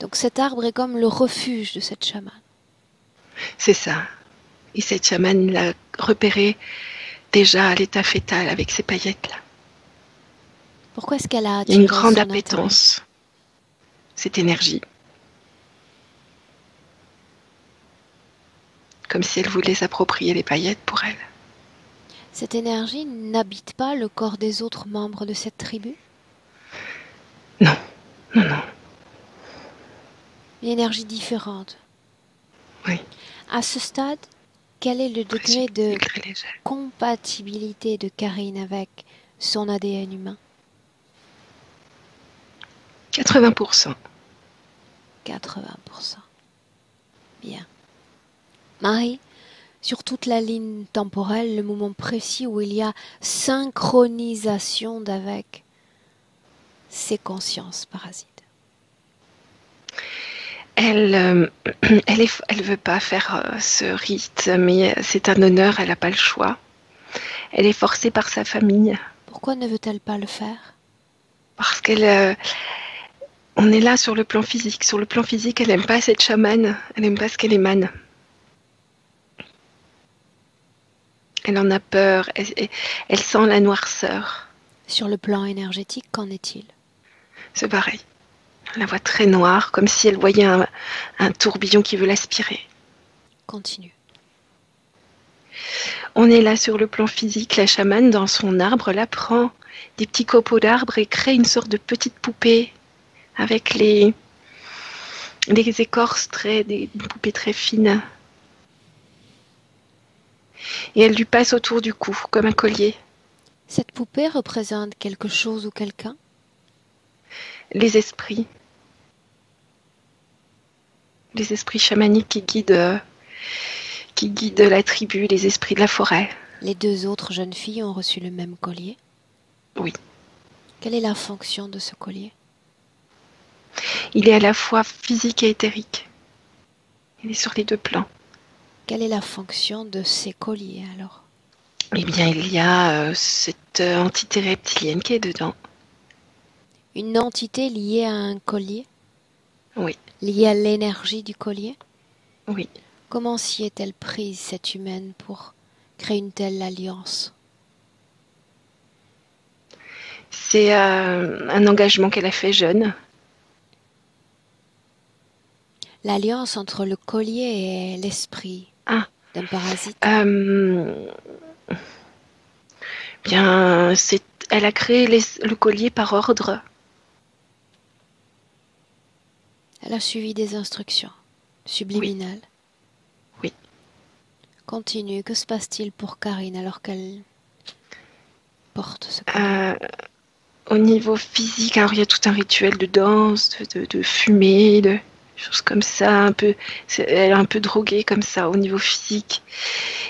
A: Donc cet arbre est comme le refuge de cette chamane.
B: c'est ça. Et cette chamane l'a repéré déjà à l'état fœtal avec ces paillettes-là.
A: Pourquoi est-ce qu'elle a
B: Il y a une
A: attiré
B: grande
A: son intérêt?
B: appétence, cette énergie. Comme si elle voulait s'approprier les paillettes pour elle.
A: Cette énergie n'habite pas le corps des autres membres de cette tribu?
B: Non, non, non.
A: Une énergie différente.
B: Oui.
A: À ce stade, quel est le degré de
B: Degré léger.
A: compatibilité de Karine avec son ADN humain?
B: 80%.
A: 80%. Bien. Marie, sur toute la ligne temporelle, le moment précis où il y a synchronisation d'avec ces consciences parasites.
B: Elle veut pas faire ce rite, mais c'est un honneur, elle n'a pas le choix. Elle est forcée par sa famille.
A: Pourquoi ne veut-elle pas le faire?
B: Parce on est là sur le plan physique. Sur le plan physique, elle n'aime pas cette chamane. Elle n'aime pas ce qu'elle émane. Elle en a peur. Elle sent la noirceur.
A: Sur le plan énergétique, qu'en est-il?
B: C'est pareil. Elle la voit très noire, comme si elle voyait un tourbillon qui veut l'aspirer.
A: Continue.
B: On est là sur le plan physique. La chamane, dans son arbre, là, prend des petits copeaux d'arbres et crée une sorte de petite poupée avec les écorces des poupées très fines. Et elle lui passe autour du cou, comme un collier.
A: Cette poupée représente quelque chose ou quelqu'un?
B: les esprits. Les esprits chamaniques qui guident la tribu, les esprits de la forêt.
A: Les 2 autres jeunes filles ont reçu le même collier.
B: Oui.
A: Quelle est la fonction de ce collier?
B: Il est à la fois physique et éthérique. Il est sur les 2 plans.
A: Quelle est la fonction de ces colliers alors?
B: Eh bien, il y a cette entité reptilienne qui est dedans.
A: Une entité liée à un collier?
B: Oui,
A: Liée à l'énergie du collier?
B: oui.
A: Comment s'y est-elle prise, cette humaine, pour créer une telle alliance?
B: C'est un engagement qu'elle a fait jeune.
A: L'alliance entre le collier et l'esprit
B: Ah,
A: d'un parasite?
B: bien, elle a créé le collier par ordre.
A: Elle a suivi des instructions subliminales.
B: Oui.
A: Continue, que se passe-t-il pour Karine alors qu'elle porte ce collier?
B: Au niveau physique, alors il y a tout un rituel de danse, de fumée, de choses comme ça, un peu, elle est un peu droguée comme ça au niveau physique.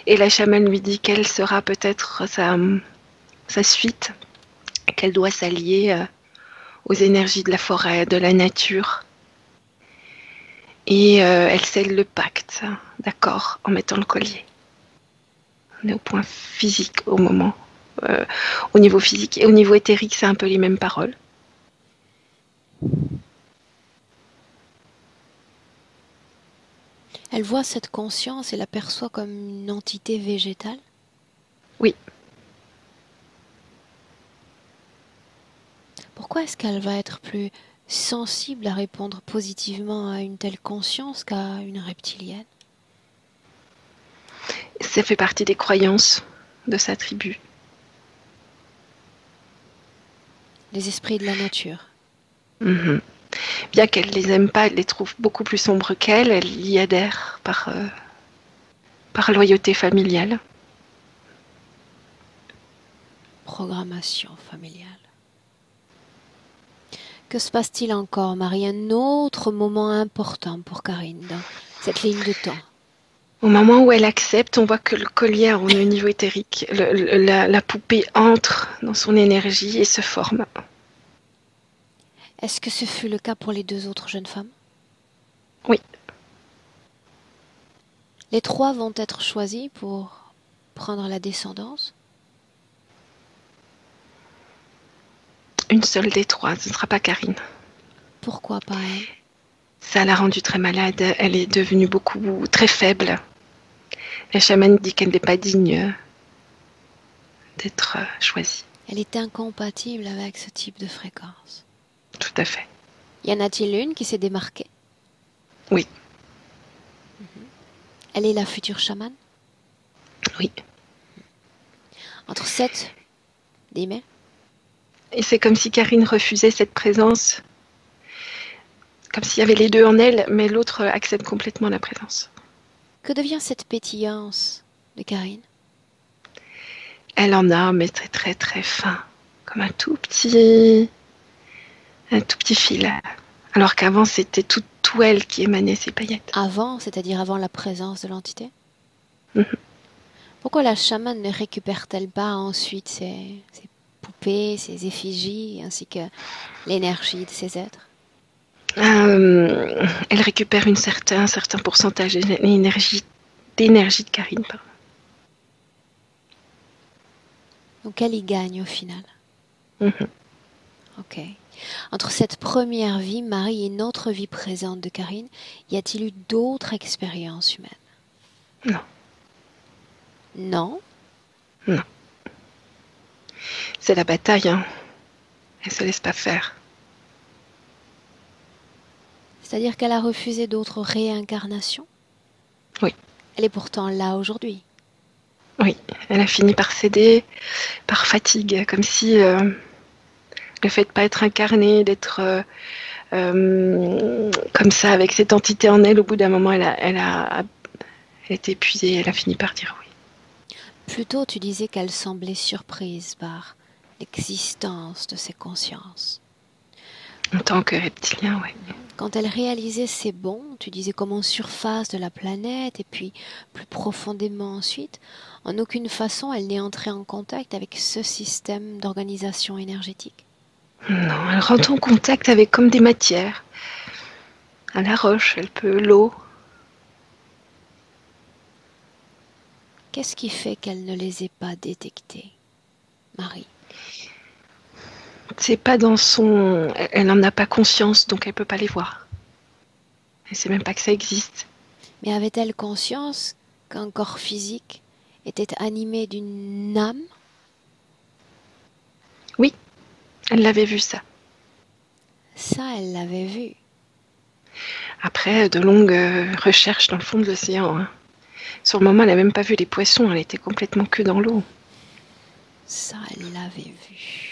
B: Et la chamane lui dit qu'elle sera peut-être sa suite, qu'elle doit s'allier aux énergies de la forêt, de la nature. Et elle scelle le pacte, d'accord, en mettant le collier. On est au point physique au moment. Au niveau physique et au niveau éthérique, c'est un peu les mêmes paroles.
A: Elle voit cette conscience et l'aperçoit comme une entité végétale?
B: Oui.
A: Pourquoi est-ce qu'elle va être plus sensible à répondre positivement à une telle conscience qu'à une reptilienne?
B: Ça fait partie des croyances de sa tribu.
A: Les esprits de la nature.
B: Mm-hmm. Bien qu'elle les aime pas, elle les trouve beaucoup plus sombres qu'elle, elle y adhère par loyauté familiale.
A: Programmation familiale. Que se passe-t-il encore, Marie? Un autre moment important pour Karine dans cette ligne de temps.
B: Au moment où elle accepte, on voit que le collier, au niveau éthérique, la poupée entre dans son énergie et se forme.
A: Est-ce que ce fut le cas pour les 2 autres jeunes femmes?
B: Oui.
A: Les 3 vont être choisis pour prendre la descendance?
B: Une seule des 3, ce ne sera pas Karine.
A: Pourquoi pas elle?
B: Ça l'a rendue très malade, elle est devenue très faible. La chamane dit qu'elle n'est pas digne d'être choisie.
A: Elle est incompatible avec ce type de fréquence.
B: Tout à fait.
A: Y en a-t-il une qui s'est démarquée?
B: Oui.
A: Elle est la future chamane?
B: Oui.
A: Entre 7, dis-moi.
B: Et c'est comme si Karine refusait cette présence, comme s'il y avait les 2 en elle, mais l'autre accepte complètement la présence.
A: Que devient cette pétillance de Karine?
B: Elle en a, mais très très très fin, comme un tout petit fil. Alors qu'avant, c'était tout elle qui émanait ces paillettes.
A: Avant, c'est-à-dire avant la présence de l'entité?
B: Mhm.
A: Pourquoi la chamane ne récupère-t-elle pas ensuite ces poupées, ces effigies, ainsi que l'énergie de ces êtres?
B: Elle récupère un certain pourcentage d'énergie de Karine. Pardon.
A: Donc elle y gagne au final.
B: Mhm.
A: Ok. Entre cette première vie, Marie, et notre vie présente de Karine, y a-t-il eu d'autres expériences humaines?
B: Non.
A: Non?
B: Non. C'est la bataille, hein. Elle se laisse pas faire.
A: C'est-à-dire qu'elle a refusé d'autres réincarnations?
B: Oui.
A: Elle est pourtant là aujourd'hui.
B: Oui, elle a fini par céder, par fatigue, comme si le fait de ne pas être incarnée, d'être comme ça, avec cette entité en elle, au bout d'un moment, elle était épuisée, elle a fini par dire oui.
A: Plutôt, tu disais qu'elle semblait surprise par l'existence de ces consciences.
B: En tant que reptilien, oui.
A: Quand elle réalisait ces bonds, tu disais comme en surface de la planète et puis plus profondément ensuite, en aucune façon elle n'est entrée en contact avec ce système d'organisation énergétique.
B: Non, elle rentre en contact avec comme des matières. À la roche, elle peut l'eau.
A: Qu'est-ce qui fait qu'elle ne les ait pas détectés, Marie?
B: C'est pas dans son... Elle n'en a pas conscience, donc elle peut pas les voir. Elle sait même pas que ça existe.
A: Mais avait-elle conscience qu'un corps physique était animé d'une âme?
B: Oui, elle l'avait vu ça.
A: Ça, elle l'avait vu.
B: Après, de longues recherches dans le fond de l'océan. Hein. Sur le moment, elle n'a même pas vu les poissons, elle était complètement que dans l'eau.
A: Ça, elle l'avait vu.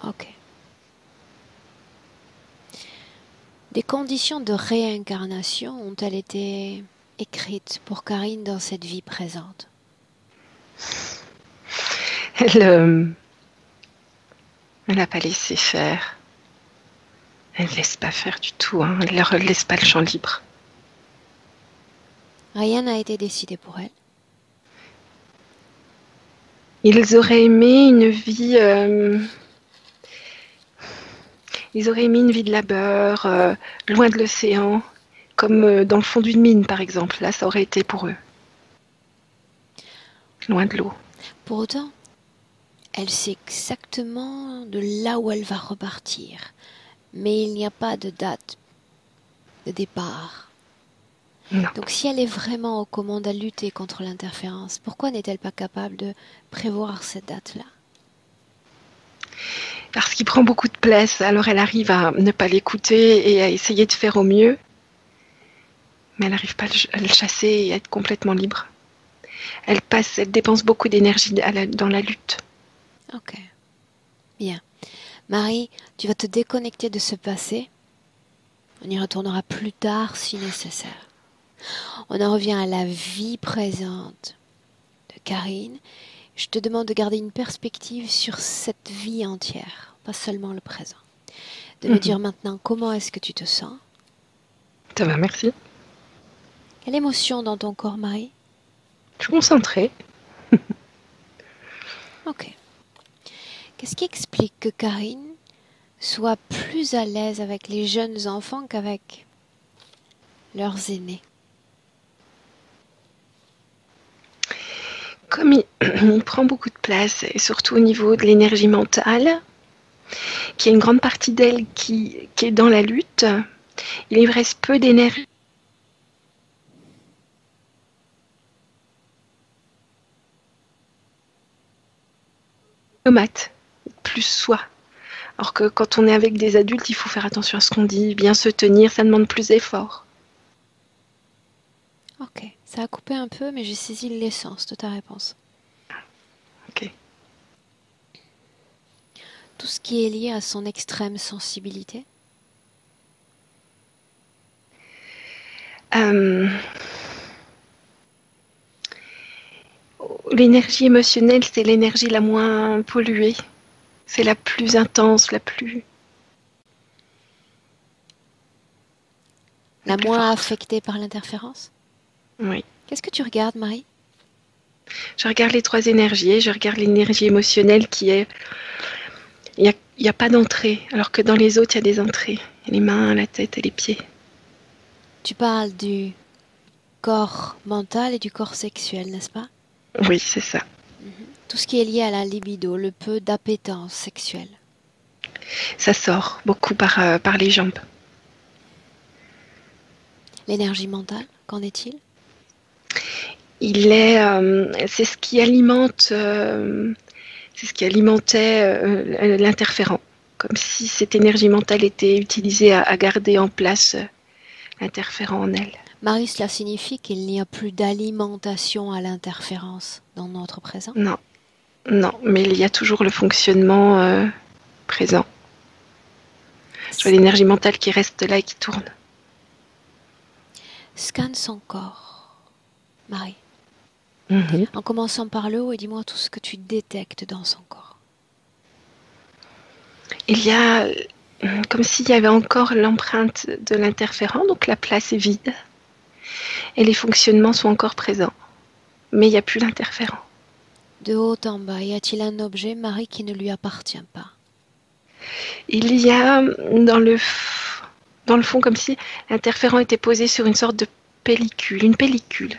A: Ok. Des conditions de réincarnation ont-elles été écrites pour Karine dans cette vie présente?
B: Elle n'a pas laissé faire. Elle ne laisse pas faire du tout. Hein. Elle ne leur laisse pas le champ libre.
A: Rien n'a été décidé pour elle.
B: Ils auraient aimé une vie... Ils auraient aimé une vie de labeur, loin de l'océan, comme dans le fond d'une mine, par exemple. Là, ça aurait été pour eux. Loin de l'eau.
A: Pour autant, elle sait exactement de là où elle va repartir. Mais il n'y a pas de date de départ.
B: Non.
A: Donc si elle est vraiment aux commandes à lutter contre l'interférence, pourquoi n'est-elle pas capable de prévoir cette date-là?
B: Parce qu'il prend beaucoup de place, alors elle arrive à ne pas l'écouter et à essayer de faire au mieux. Mais elle n'arrive pas à le chasser et à être complètement libre. Elle dépense beaucoup d'énergie dans la lutte.
A: Ok. Bien. Marie, tu vas te déconnecter de ce passé. On y retournera plus tard si nécessaire. On en revient à la vie présente de Karine. Je te demande de garder une perspective sur cette vie entière, pas seulement le présent. De me dire maintenant comment est-ce que tu te sens.
B: Ça va, merci.
A: Quelle émotion dans ton corps, Marie?
B: Je suis concentrée.
A: Ok. Qu'est-ce qui explique que Karine soit plus à l'aise avec les jeunes enfants qu'avec leurs aînés?
B: Comme il prend beaucoup de place, et surtout au niveau de l'énergie mentale, qu'il y a une grande partie d'elle qui est dans la lutte, il lui reste peu d'énergie. Automate, plus soi. Alors que quand on est avec des adultes, il faut faire attention à ce qu'on dit, bien se tenir, ça demande plus d'efforts.
A: Ok, ça a coupé un peu, mais j'ai saisi l'essence de ta réponse.
B: Ok.
A: Tout ce qui est lié à son extrême sensibilité?
B: L'énergie émotionnelle, c'est l'énergie la moins polluée. C'est la plus intense, la plus
A: moins
B: forte.
A: affectée par l'interférence?
B: Oui.
A: Qu'est-ce que tu regardes, Marie?
B: Je regarde les trois énergies. Je regarde l'énergie émotionnelle qui est... Il n'y a pas d'entrée, alors que dans les autres, il y a des entrées. Les mains, la tête et les pieds.
A: Tu parles du corps mental et du corps sexuel, n'est-ce pas?
B: Oui, c'est ça.
A: Tout ce qui est lié à la libido, le peu d'appétence sexuelle.
B: Ça sort beaucoup par les jambes.
A: L'énergie mentale, qu'en est-il?
B: C'est ce qui alimente, c'est ce qui alimentait l'interférent. Comme si cette énergie mentale était utilisée à garder en place l'interférent en elle.
A: Marie, cela signifie qu'il n'y a plus d'alimentation à l'interférence dans notre présent?
B: Non, non, mais il y a toujours le fonctionnement présent. Je vois l'énergie mentale qui reste là et qui tourne.
A: Scanne son corps, Marie.
B: Mhm.
A: En commençant par le haut, et dis-moi tout ce que tu détectes dans son corps.
B: Il y a comme s'il y avait encore l'empreinte de l'interférent, donc la place est vide et les fonctionnements sont encore présents, mais il n'y a plus l'interférent.
A: De haut en bas, y a-t-il un objet, Marie, qui ne lui appartient pas?
B: Il y a dans le fond comme si l'interférent était posé sur une sorte de pellicule, une pellicule.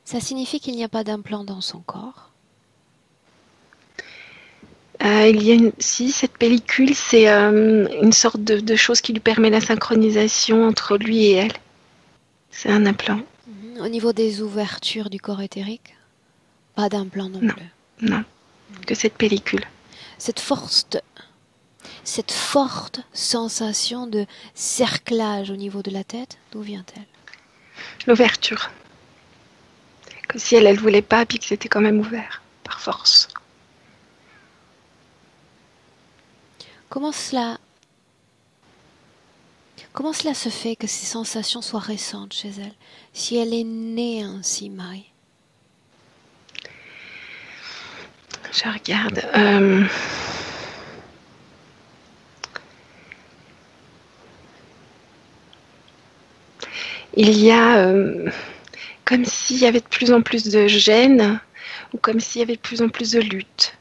A: Ça signifie qu'il n'y a pas d'implant dans son corps?
B: Il y a si cette pellicule, c'est une sorte de chose qui lui permet la synchronisation entre lui et elle. C'est un implant.
A: Au niveau des ouvertures du corps éthérique? Pas d'implant non
B: Non.
A: plus.
B: Non, que cette pellicule.
A: Cette forte sensation de cerclage au niveau de la tête, d'où vient-elle?
B: L'ouverture. Comme si elle voulait pas, puis que c'était quand même ouvert, par force.
A: Comment cela se fait que ces sensations soient récentes chez elle, si elle est née ainsi, Marie?
B: Je regarde. Il y a comme s'il y avait de plus en plus de gêne, ou comme s'il y avait de plus en plus de lutte.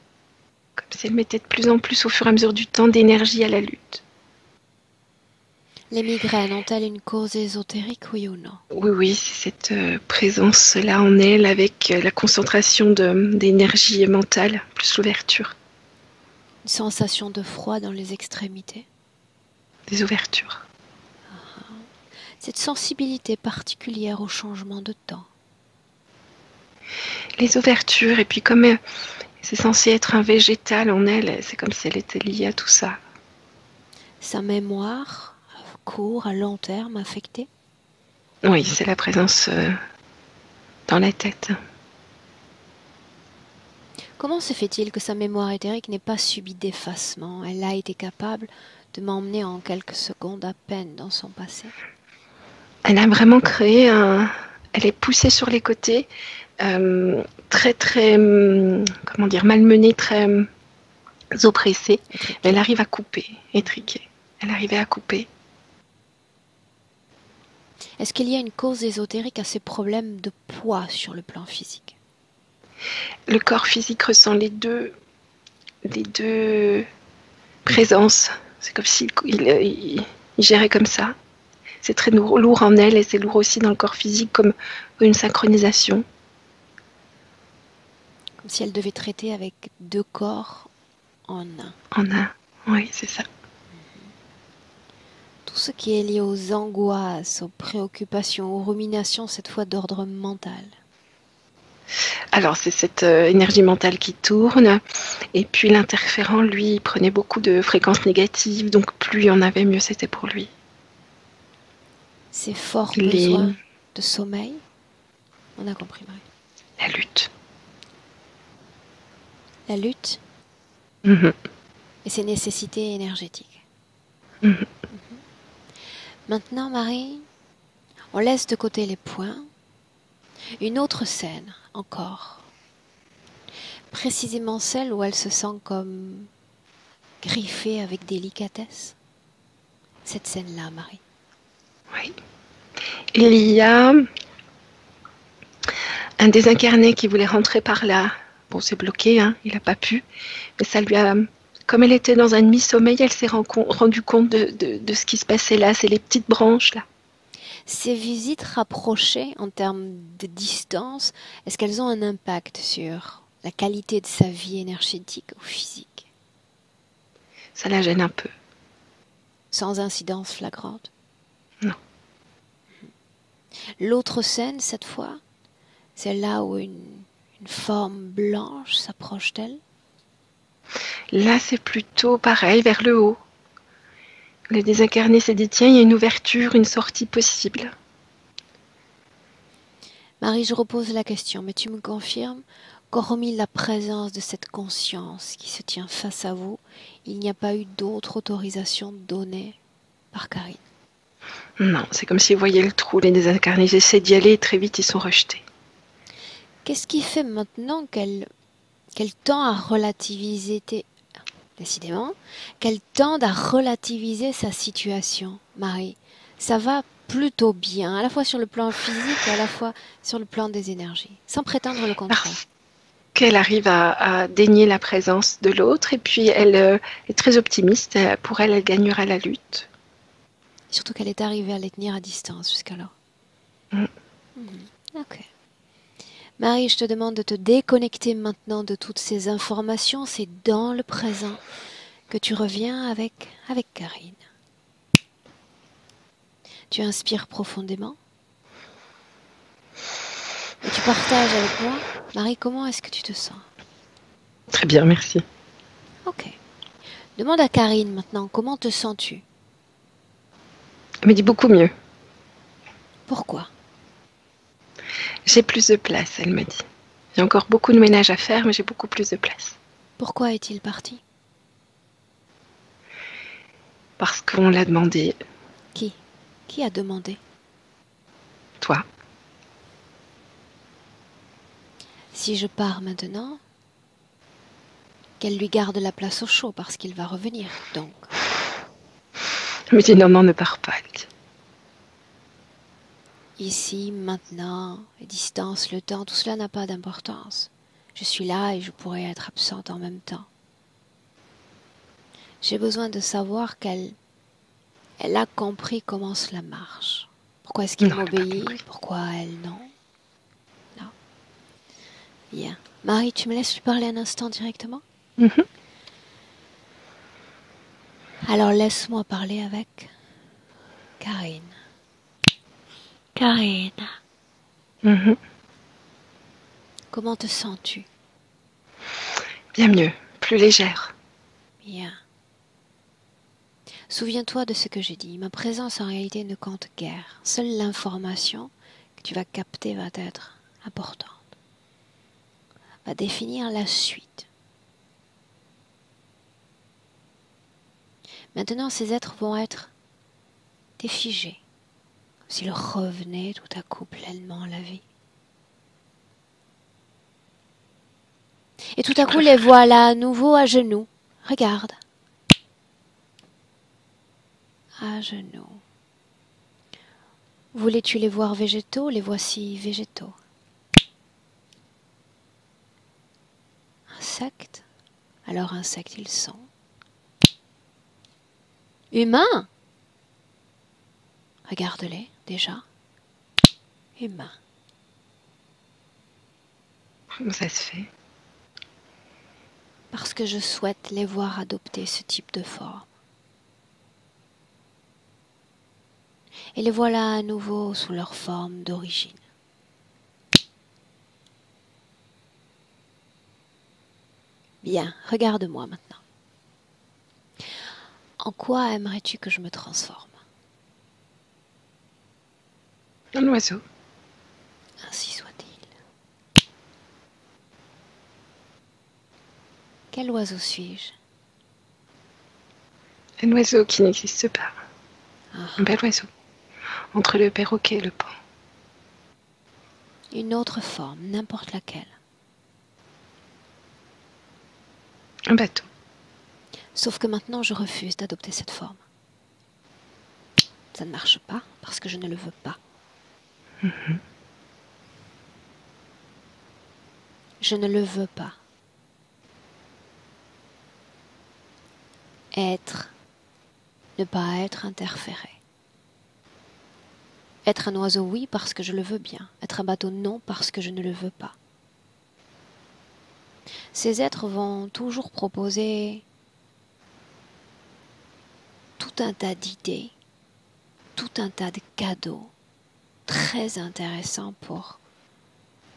B: Comme si elle mettait de plus en plus, au fur et à mesure du temps, d'énergie à la lutte.
A: Les migraines ont-elles une cause ésotérique, oui ou non?
B: Oui, c'est cette présence-là en elle, avec la concentration d'énergie mentale, plus l'ouverture.
A: Une sensation de froid dans les extrémités?
B: Des ouvertures.
A: Cette sensibilité particulière au changement de temps?
B: Les ouvertures, et puis comme c'est censé être un végétal en elle, c'est comme si elle était liée à tout ça.
A: Sa mémoire, à court, à long terme, affectée?
B: Oui, c'est la présence dans la tête.
A: Comment se fait-il que sa mémoire éthérique n'ait pas subi d'effacement? Elle a été capable de m'emmener en quelques secondes à peine dans son passé.
B: Elle a vraiment créé un... Elle est poussée sur les côtés, très, comment dire, malmenée, très oppressée. Mais elle arrive à couper, étriquée. Elle arrivait à couper.
A: Est-ce qu'il y a une cause ésotérique à ces problèmes de poids sur le plan physique?
B: Le corps physique ressent les deux présences. C'est comme s'il il gérait comme ça. C'est très lourd en elle et c'est lourd aussi dans le corps physique comme une synchronisation.
A: Comme si elle devait traiter avec deux corps en un.
B: En un, oui, c'est ça.
A: Tout ce qui est lié aux angoisses, aux préoccupations, aux ruminations, cette fois d'ordre mental.
B: Alors c'est cette énergie mentale qui tourne et puis l'interférent, lui, il prenait beaucoup de fréquences négatives, donc plus il y en avait, mieux c'était pour lui.
A: Ces forts besoins de sommeil, on a compris, Marie.
B: La lutte.
A: La lutte et ses nécessités énergétiques. Maintenant, Marie, on laisse de côté les points. Une autre scène, encore. Précisément celle où elle se sent comme griffée avec délicatesse. Cette scène-là, Marie.
B: Oui. Il y a un désincarné qui voulait rentrer par là. Bon, c'est bloqué, hein, il n'a pas pu. Mais ça lui a... Comme elle était dans un demi-sommeil, elle s'est rendue compte de ce qui se passait là. C'est les petites branches, là.
A: Ces visites rapprochées en termes de distance, est-ce qu'elles ont un impact sur la qualité de sa vie énergétique ou physique?
B: Ça la gêne un peu.
A: Sans incidence flagrante?
B: Non.
A: L'autre scène, cette fois, c'est là où une forme blanche s'approche d'elle?
B: Là, c'est plutôt pareil, vers le haut. Le désincarné s'est dit, tiens, il y a une ouverture, une sortie possible.
A: Marie, je repose la question, mais tu me confirmes qu'hormis la présence de cette conscience qui se tient face à vous, il n'y a pas eu d'autre autorisation donnée par Karine?
B: Non, c'est comme s'ils voyaient le trou, les désincarnés. Ils essaient d'y aller et très vite, ils sont rejetés.
A: Qu'est-ce qui fait maintenant qu'elle tend à relativiser décidément, qu'elle tende à relativiser sa situation, Marie? Ça va plutôt bien, à la fois sur le plan physique et à la fois sur le plan des énergies, sans prétendre le contraire.
B: Parce qu'elle arrive à dénier la présence de l'autre et puis elle est très optimiste. Pour elle, elle gagnera la lutte.
A: Surtout qu'elle est arrivée à les tenir à distance jusqu'alors. Ok. Marie, je te demande de te déconnecter maintenant de toutes ces informations. C'est dans le présent que tu reviens avec Karine. Tu inspires profondément. Et tu partages avec moi. Marie, comment est-ce que tu te sens?
B: Très bien, merci.
A: Ok. Demande à Karine maintenant, comment te sens-tu?
B: Elle me dit beaucoup mieux.
A: Pourquoi?
B: J'ai plus de place, elle me dit. J'ai encore beaucoup de ménage à faire, mais j'ai beaucoup plus de place.
A: Pourquoi est-il parti?
B: Parce qu'on l'a demandé.
A: Qui? Qui a demandé?
B: Toi.
A: Si je pars maintenant, qu'elle lui garde la place au chaud parce qu'il va revenir, donc.
B: Elle me dit non, ne pars pas, elle dit.
A: Ici, maintenant, les distances, le temps, tout cela n'a pas d'importance. Je suis là et je pourrais être absente en même temps. J'ai besoin de savoir qu'elle a compris comment cela marche. Pourquoi est-ce qu'il m'obéit? Pourquoi elle non? Non. Bien. Marie, tu me laisses lui parler un instant directement? Alors laisse-moi parler avec Karine. Karine. Comment te sens-tu?
B: Bien mieux, plus légère.
A: Bien. Souviens-toi de ce que j'ai dit. Ma présence en réalité ne compte guère. Seule l'information que tu vas capter va être importante. Va définir la suite. Maintenant, ces êtres vont être défigés, comme s'ils revenaient tout à coup pleinement à la vie. Et tout à coup, les voilà à nouveau à genoux. Regarde. À genoux. Voulais-tu les voir végétaux? Les voici végétaux. Insectes? Alors insectes ils sont. Humains? Regarde-les déjà. Humains.
B: Comment ça se fait?
A: Parce que je souhaite les voir adopter ce type de forme. Et les voilà à nouveau sous leur forme d'origine. Bien, regarde-moi maintenant. En quoi aimerais-tu que je me transforme?
B: Un oiseau.
A: Ainsi soit-il. Quel oiseau suis-je?
B: Un oiseau qui n'existe pas.
A: Ah.
B: Un bel oiseau. Entre le perroquet et le paon.
A: Une autre forme, n'importe laquelle.
B: Un bateau.
A: Sauf que maintenant je refuse d'adopter cette forme. Ça ne marche pas parce que je ne le veux pas. Je ne le veux pas. Être, ne pas être interféré. Être un oiseau, oui, parce que je le veux bien. Être un bateau, non, parce que je ne le veux pas. Ces êtres vont toujours proposer tout un tas d'idées, tout un tas de cadeaux très intéressants pour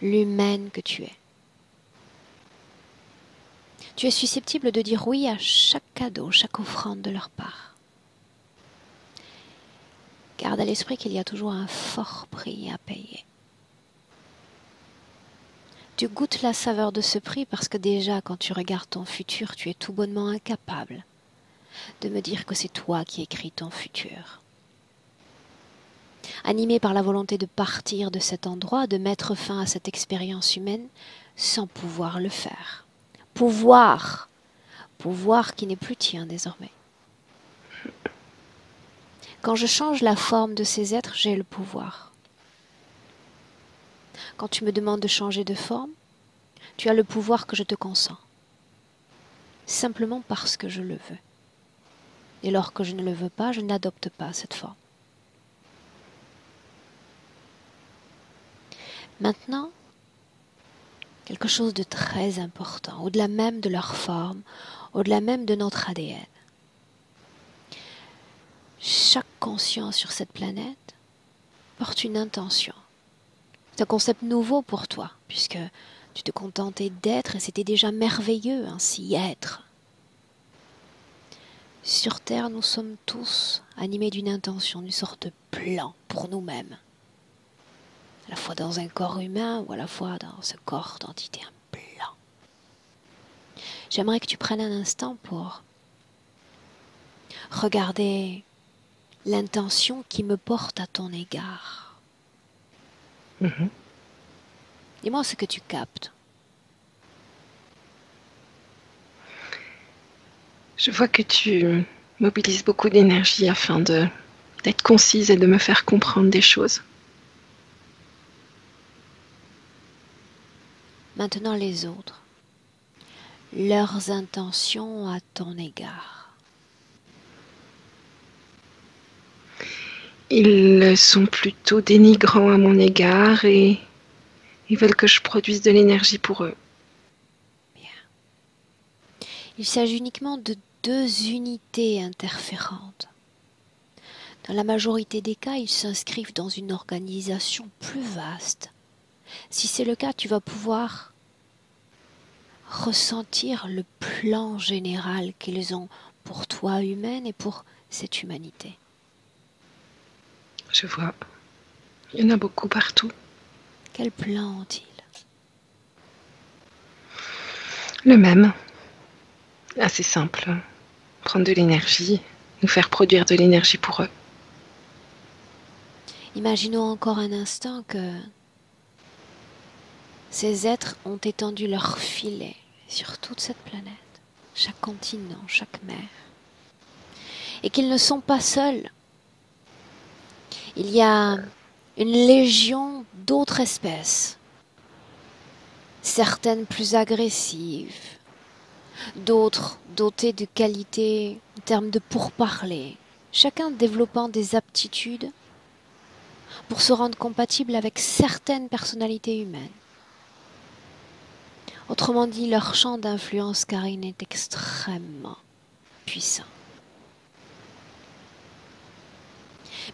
A: l'humaine que tu es. Tu es susceptible de dire oui à chaque cadeau, chaque offrande de leur part. Garde à l'esprit qu'il y a toujours un fort prix à payer. Tu goûtes la saveur de ce prix parce que déjà, quand tu regardes ton futur, tu es tout bonnement incapable de me dire que c'est toi qui écris ton futur. animé par la volonté de partir de cet endroit, de mettre fin à cette expérience humaine, sans pouvoir le faire. Pouvoir qui n'est plus tien désormais. Quand je change la forme de ces êtres, j'ai le pouvoir. Quand tu me demandes de changer de forme, tu as le pouvoir que je te consens. Simplement parce que je le veux. Et lorsque je ne le veux pas, je n'adopte pas cette forme. Maintenant, quelque chose de très important, au-delà même de leur forme, au-delà même de notre ADN. Chaque conscience sur cette planète porte une intention. C'est un concept nouveau pour toi, puisque tu te contentais d'être et c'était déjà merveilleux ainsi être. Sur Terre, nous sommes tous animés d'une intention, d'une sorte de plan pour nous-mêmes. À la fois dans un corps humain ou à la fois dans ce corps d'entité, un plan. J'aimerais que tu prennes un instant pour regarder l'intention qui me porte à ton égard. Dis-moi ce que tu captes.
B: Je vois que tu mobilises beaucoup d'énergie afin d'être concise et de me faire comprendre des choses.
A: Maintenant les autres, leurs intentions à ton égard.
B: Ils sont plutôt dénigrants à mon égard et ils veulent que je produise de l'énergie pour eux.
A: Bien. Il s'agit uniquement de deux unités interférentes. Dans la majorité des cas, ils s'inscrivent dans une organisation plus vaste. Si c'est le cas, tu vas pouvoir ressentir le plan général qu'ils ont pour toi humaine et pour cette humanité.
B: Je vois. Il y en a beaucoup partout.
A: Quel plan ont-ils?
B: Le même. Assez simple. Prendre de l'énergie, nous faire produire de l'énergie pour eux.
A: Imaginons encore un instant que ces êtres ont étendu leur filet sur toute cette planète, chaque continent, chaque mer, et qu'ils ne sont pas seuls. Il y a une légion d'autres espèces, certaines plus agressives, d'autres dotées de qualités en termes de pourparler, chacun développant des aptitudes pour se rendre compatible avec certaines personnalités humaines. Autrement dit, leur champ d'influence, Karine, est extrêmement puissant.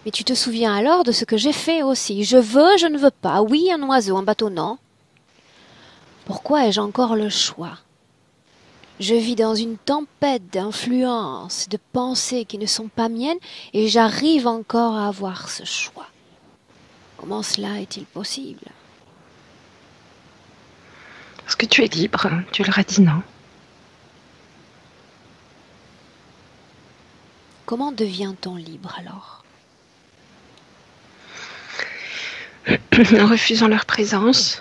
A: Mais tu te souviens alors de ce que j'ai fait aussi. Je veux, je ne veux pas. Oui, un oiseau, un bateau, non. Pourquoi ai-je encore le choix? Je vis dans une tempête d'influences, de pensées qui ne sont pas miennes, et j'arrive encore à avoir ce choix. Comment cela est-il possible?
B: Parce que tu es libre, tu leur as dit non.
A: Comment devient-on libre alors?
B: En refusant leur présence.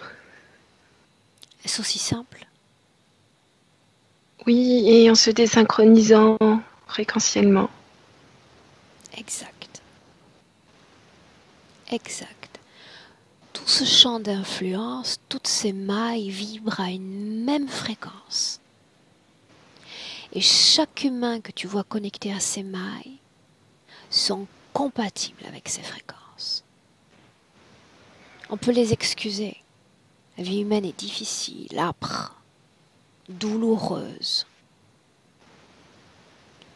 A: Est-ce aussi simple?
B: Oui, et en se désynchronisant fréquentiellement.
A: Exact. Exact. Tout ce champ d'influence, toutes ces mailles vibrent à une même fréquence. Et chaque humain que tu vois connecté à ces mailles sont compatibles avec ces fréquences. On peut les excuser. La vie humaine est difficile, âpre, douloureuse.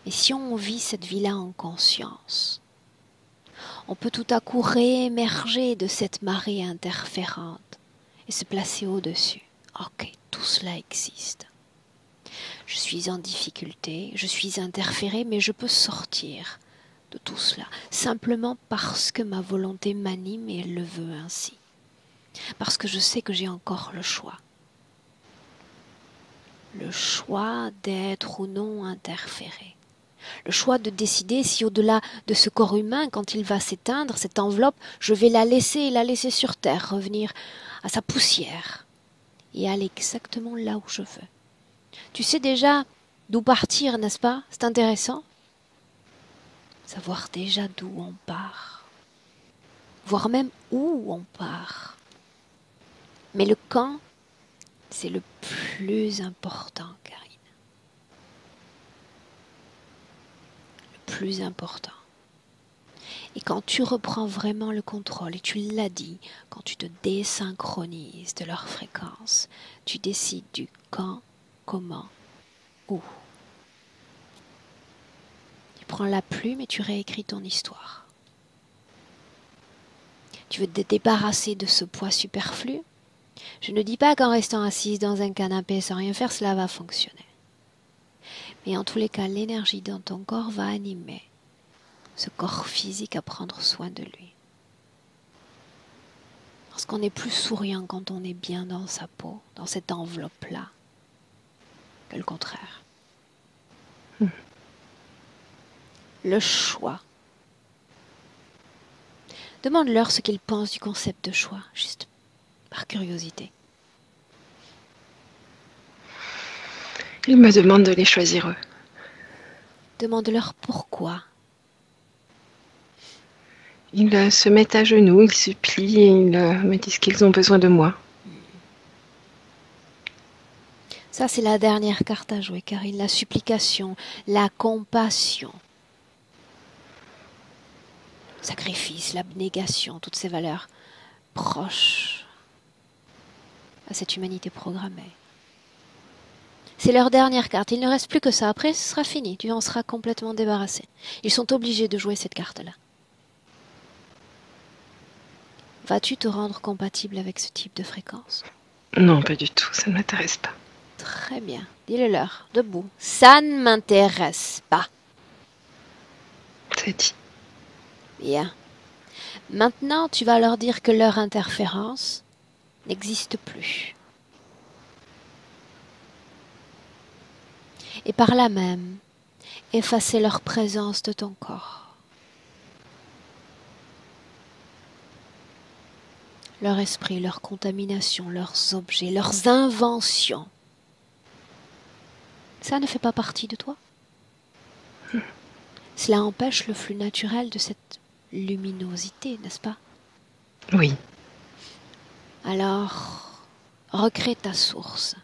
A: Et si on vit cette vie-là en conscience, on peut tout à coup réémerger de cette marée interférente et se placer au-dessus. Ok, tout cela existe. Je suis en difficulté, je suis interféré, mais je peux sortir de tout cela, simplement parce que ma volonté m'anime et elle le veut ainsi. Parce que je sais que j'ai encore le choix. Le choix d'être ou non interféré. Le choix de décider si au-delà de ce corps humain, quand il va s'éteindre, cette enveloppe, je vais la laisser sur terre, revenir à sa poussière et aller exactement là où je veux. Tu sais déjà d'où partir, n'est-ce pas? C'est intéressant. Savoir déjà d'où on part, voire même où on part. Mais le quand, c'est le plus important, Karine. Le plus important. Et quand tu reprends vraiment le contrôle, et tu l'as dit, quand tu te désynchronises de leur fréquence, tu décides du quand, comment, où. Tu prends la plume et tu réécris ton histoire. Tu veux te débarrasser de ce poids superflu? Je ne dis pas qu'en restant assise dans un canapé sans rien faire, cela va fonctionner. Mais en tous les cas, l'énergie dans ton corps va animer ce corps physique à prendre soin de lui. Parce qu'on est plus souriant quand on est bien dans sa peau, dans cette enveloppe-là, que le contraire. Le choix. Demande-leur ce qu'ils pensent du concept de choix, juste par curiosité.
B: Ils me demandent de les choisir eux.
A: Demande-leur pourquoi.
B: Ils se mettent à genoux, ils supplient et ils me disent qu'ils ont besoin de moi.
A: Ça, c'est la dernière carte à jouer, Karine. La supplication, la compassion. Sacrifice, l'abnégation, toutes ces valeurs proches à cette humanité programmée. C'est leur dernière carte. Il ne reste plus que ça. Après, ce sera fini. Tu en seras complètement débarrassé. Ils sont obligés de jouer cette carte-là. Vas-tu te rendre compatible avec ce type de fréquence?
B: Non, pas du tout. Ça ne m'intéresse pas.
A: Très bien. Dis-le-leur, debout. Ça ne m'intéresse pas.
B: C'est dit.
A: Bien. Maintenant, tu vas leur dire que leur interférence n'existe plus. Et par là même, effacer leur présence de ton corps. Leur esprit, leur contamination, leurs objets, leurs inventions. Ça ne fait pas partie de toi. Cela empêche le flux naturel de cette luminosité, n'est-ce pas?
B: Oui.
A: Alors, recrée ta source,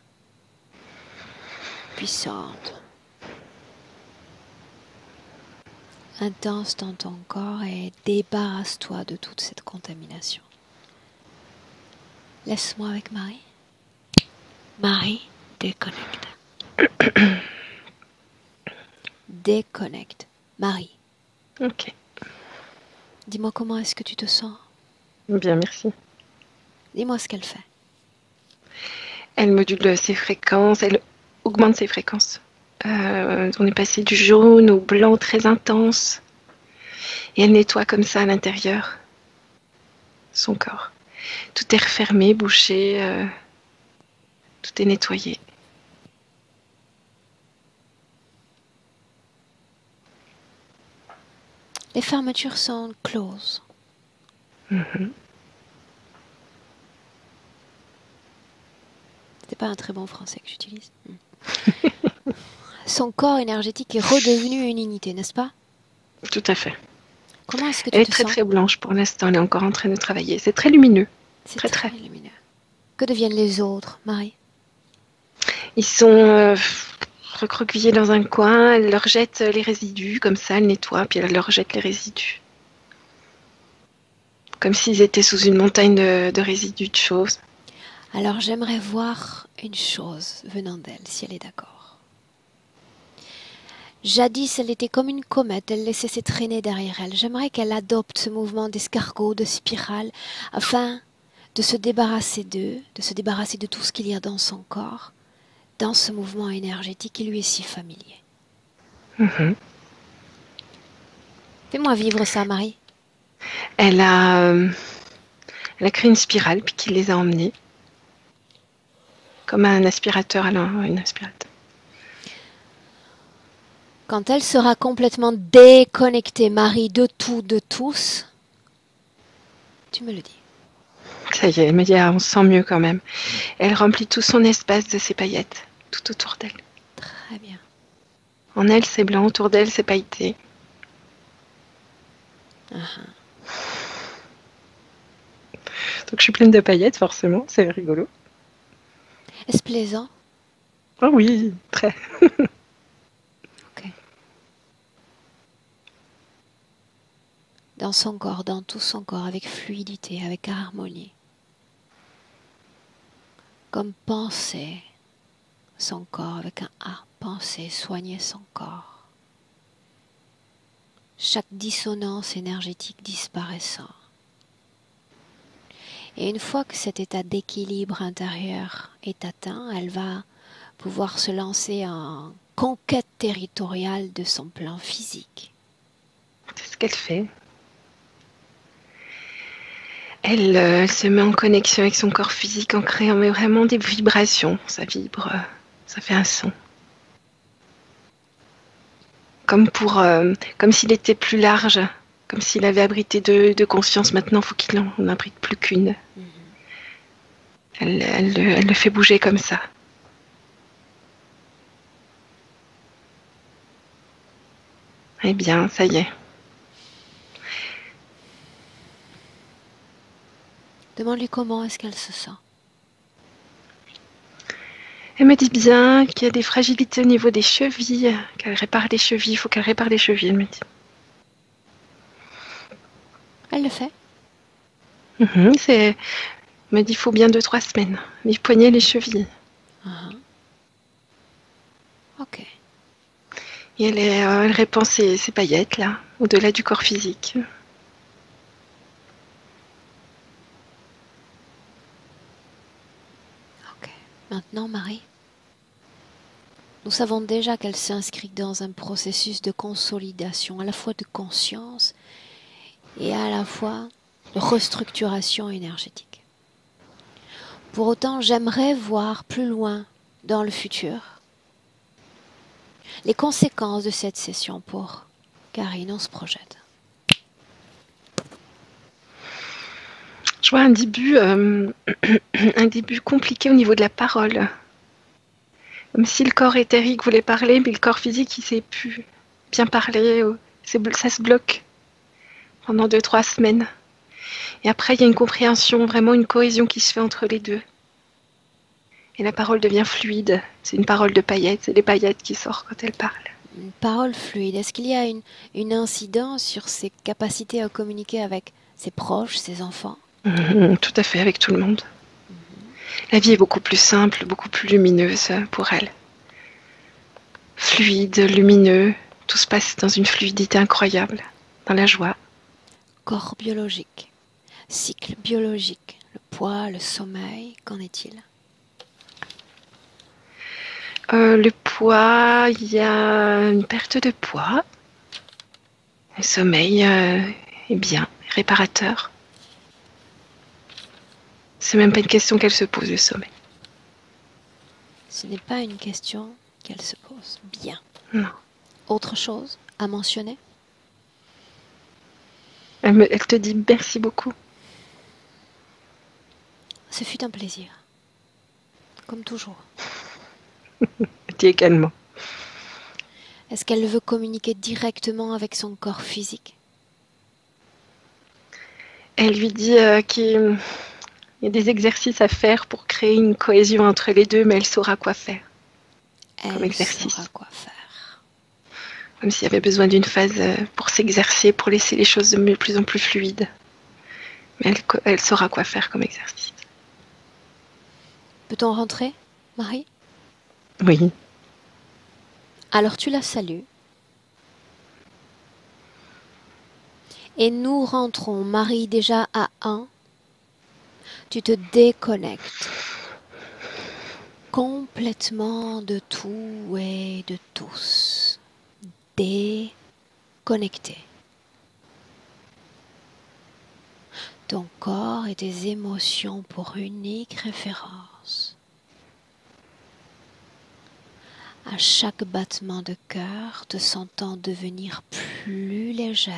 A: puissante, intense dans ton corps et débarrasse-toi de toute cette contamination. Laisse-moi avec Marie. Marie, déconnecte. Déconnecte. Marie.
B: Ok.
A: Dis-moi comment est-ce que tu te sens?
B: Bien, merci.
A: Dis-moi ce qu'elle fait.
B: Elle module ses fréquences, elle augmente ses fréquences. On est passé du jaune au blanc très intense. Et elle nettoie comme ça à l'intérieur son corps. Tout est refermé, bouché, tout est nettoyé.
A: Les fermetures sont closes. C'est pas un très bon français que j'utilise. Son corps énergétique est redevenu une unité, n'est-ce pas?
B: Tout à fait.
A: Comment est-ce que tu
B: Elle est
A: te
B: très
A: sens?
B: très blanche pour l'instant, elle est encore en train de travailler. C'est très lumineux.
A: C'est
B: très,
A: très
B: très.
A: lumineux. Que deviennent les autres, Marie?
B: Ils sont recroquevillés dans un coin, elle leur jette les résidus, comme ça, elle nettoie, puis elle leur jette les résidus. Comme s'ils étaient sous une montagne de résidus de choses.
A: Alors j'aimerais voir une chose venant d'elle, si elle est d'accord. Jadis, elle était comme une comète, elle laissait ses traînées derrière elle. J'aimerais qu'elle adopte ce mouvement d'escargot, de spirale, afin de se débarrasser d'eux, de se débarrasser de tout ce qu'il y a dans son corps, dans ce mouvement énergétique qui lui est si familier. Fais-moi vivre ça, Marie.
B: Elle a créé une spirale, puis qui les a emmenés. Comme un aspirateur, alors, une aspirateur.
A: Quand elle sera complètement déconnectée, Marie, de tout, de tous, tu me le dis.
B: Ça y est, mais on se sent mieux quand même. Elle remplit tout son espace de ses paillettes, tout autour d'elle.
A: Très bien.
B: En elle, c'est blanc, autour d'elle, c'est pailleté. Donc je suis pleine de paillettes, forcément, c'est rigolo.
A: Est-ce plaisant?
B: Oh oui, très.
A: Ok. Dans son corps, dans tout son corps, avec fluidité, avec harmonie. Comme penser son corps avec un A. Penser, soigner son corps. Chaque dissonance énergétique disparaissant. Et une fois que cet état d'équilibre intérieur est atteint, elle va pouvoir se lancer en conquête territoriale de son plan physique.
B: C'est ce qu'elle fait. Elle se met en connexion avec son corps physique en créant vraiment des vibrations. Ça vibre, ça fait un son. Comme s'il était plus large, comme s'il avait abrité deux consciences. Maintenant, il faut qu'il en abrite plus qu'une. Elle le fait bouger comme ça. Eh bien, ça y est.
A: Demande-lui comment est-ce qu'elle se sent.
B: Elle me dit bien qu'il y a des fragilités au niveau des chevilles, qu'elle répare les chevilles. Il faut qu'elle répare les chevilles, elle me dit.
A: Elle le fait.
B: Elle me dit qu'il faut bien 2-3 semaines. Les poignets, les chevilles.
A: Ok.
B: Et elle répand ses paillettes, là, au-delà du corps physique.
A: Ok. Maintenant, Marie, nous savons déjà qu'elle s'inscrit dans un processus de consolidation, à la fois de conscience et à la fois de restructuration énergétique. Pour autant, j'aimerais voir plus loin dans le futur les conséquences de cette session pour Karine. On se projette.
B: Je vois un début compliqué au niveau de la parole. Comme si le corps éthérique voulait parler, mais le corps physique, il ne sait plus bien parler. Ça se bloque pendant 2-3 semaines. Et après, il y a une compréhension, vraiment une cohésion qui se fait entre les deux. Et la parole devient fluide. C'est une parole de paillettes. C'est les paillettes qui sortent quand elle parle.
A: Une parole fluide. Est-ce qu'il y a une incidence sur ses capacités à communiquer avec ses proches, ses enfants?
B: Tout à fait, avec tout le monde. La vie est beaucoup plus simple, beaucoup plus lumineuse pour elle. Fluide, lumineux, tout se passe dans une fluidité incroyable, dans la joie.
A: Corps biologique, cycle biologique, le poids, le sommeil, qu'en est-il?
B: Le poids, il y a une perte de poids. Le sommeil est bien, réparateur. C'est même pas une question qu'elle se pose, le sommeil.
A: Ce n'est pas une question qu'elle se pose. Bien.
B: Non.
A: Autre chose à mentionner?
B: Elle te dit merci beaucoup.
A: Ce fut un plaisir. Comme toujours.
B: Elle dit également.
A: Est-ce qu'elle veut communiquer directement avec son corps physique?
B: Elle lui dit qu'il y a des exercices à faire pour créer une cohésion entre les deux, mais elle saura quoi faire. Comme exercice.
A: Saura quoi faire.
B: Comme s'il y avait besoin d'une phase pour s'exercer, pour laisser les choses de plus en plus fluides. Mais elle saura quoi faire comme exercice.
A: Peut-on rentrer, Marie?
B: Oui.
A: Alors tu la salues. Et nous rentrons, Marie, déjà à 1. Tu te déconnectes complètement de tout et de tous. Déconnecté. Ton corps et tes émotions pour unique référence. À chaque battement de cœur, te sentant devenir plus légère,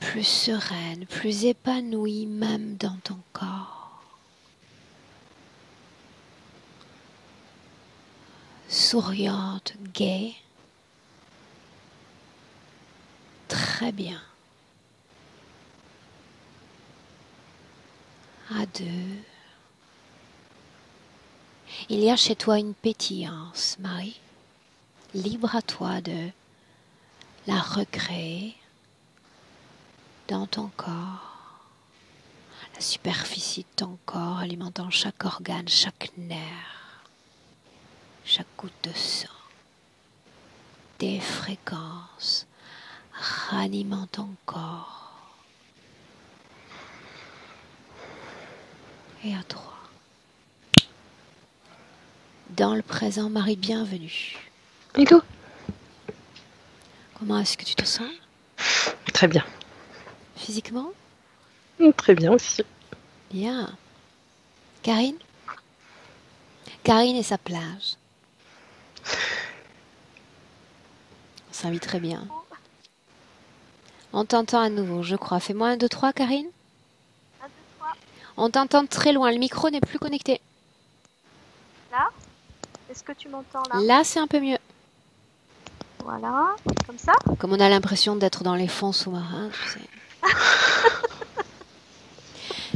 A: plus sereine, plus épanouie même dans ton corps. Souriante, gaie. Très bien. À deux. Il y a chez toi une pétillance, Marie. Libre à toi de la recréer dans ton corps. La superficie de ton corps alimentant chaque organe, chaque nerf, chaque goutte de sang. Des fréquences ranimant ton corps. Et à trois. Dans le présent, Marie, bienvenue.
B: Et go.
A: Comment est-ce que tu te sens?
B: Très bien.
A: Physiquement?
B: Très bien aussi.
A: Bien. Karine? Karine et sa plage. On s'invite très bien. On t'entend à nouveau, je crois. Fais-moi 1, 2, 3, Karine.
C: 1, 2, 3.
A: On t'entend très loin, le micro n'est plus connecté.
C: Là? Est-ce que tu m'entends là?
A: Là, c'est un peu mieux.
C: Voilà, comme ça?
A: Comme on a l'impression d'être dans les fonds sous-marins, tu sais.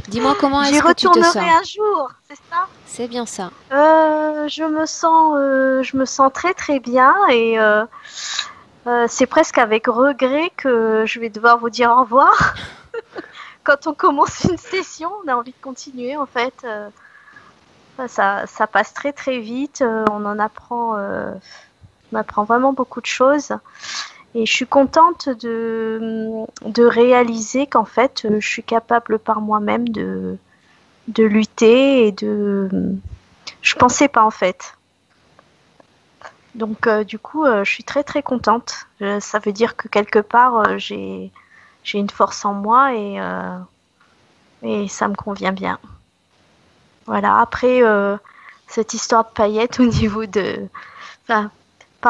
A: Dis-moi comment est-ce que tu te sens?
C: J'y retournerai un jour, c'est ça?
A: C'est bien ça.
C: Je me sens très très bien et c'est presque avec regret que je vais devoir vous dire au revoir. Quand on commence une session, on a envie de continuer en fait. Ça passe très très vite. On apprend vraiment beaucoup de choses. Et je suis contente de réaliser qu'en fait, je suis capable par moi-même de lutter et je pensais pas en fait. Donc du coup, je suis très très contente. Ça veut dire que quelque part, j'ai une force en moi et ça me convient bien. Voilà. Après, cette histoire de paillettes au niveau par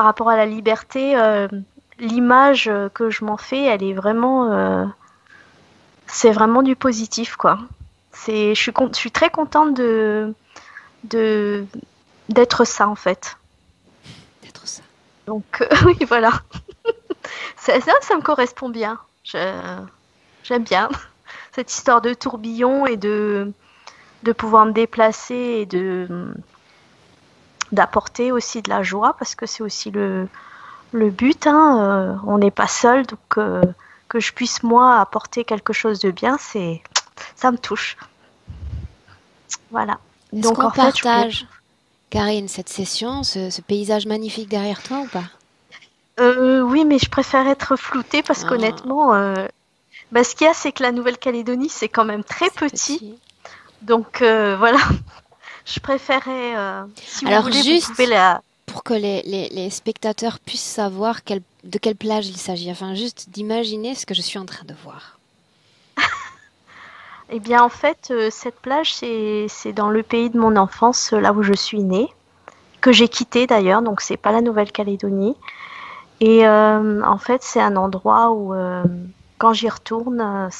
C: rapport à la liberté, l'image que je m'en fais, elle est vraiment, c'est vraiment du positif, quoi. Je suis très contente d'être ça, en fait.
A: D'être ça.
C: Donc, oui, voilà. Ça me correspond bien. J'aime bien cette histoire de tourbillon et de pouvoir me déplacer et d'apporter aussi de la joie, parce que c'est aussi le but, hein. On n'est pas seul, donc que je puisse moi apporter quelque chose de bien, ça me touche. Voilà.
A: Est-ce qu'on partage, Karine, cette session, ce paysage magnifique derrière toi ou pas?
C: Oui, mais je préfère être floutée parce qu'honnêtement, ce qu'il y a, c'est que la Nouvelle-Calédonie, c'est quand même très petit. Donc voilà, je préférais. Si
A: alors
C: vous voulez,
A: juste
C: vous pouvez
A: pour que les spectateurs puissent savoir de quelle plage il s'agit, enfin juste d'imaginer ce que je suis en train de voir.
C: Eh bien, en fait, cette plage, c'est dans le pays de mon enfance, là où je suis née, que j'ai quitté d'ailleurs, donc c'est pas la Nouvelle-Calédonie. Et en fait, c'est un endroit où, quand j'y retourne,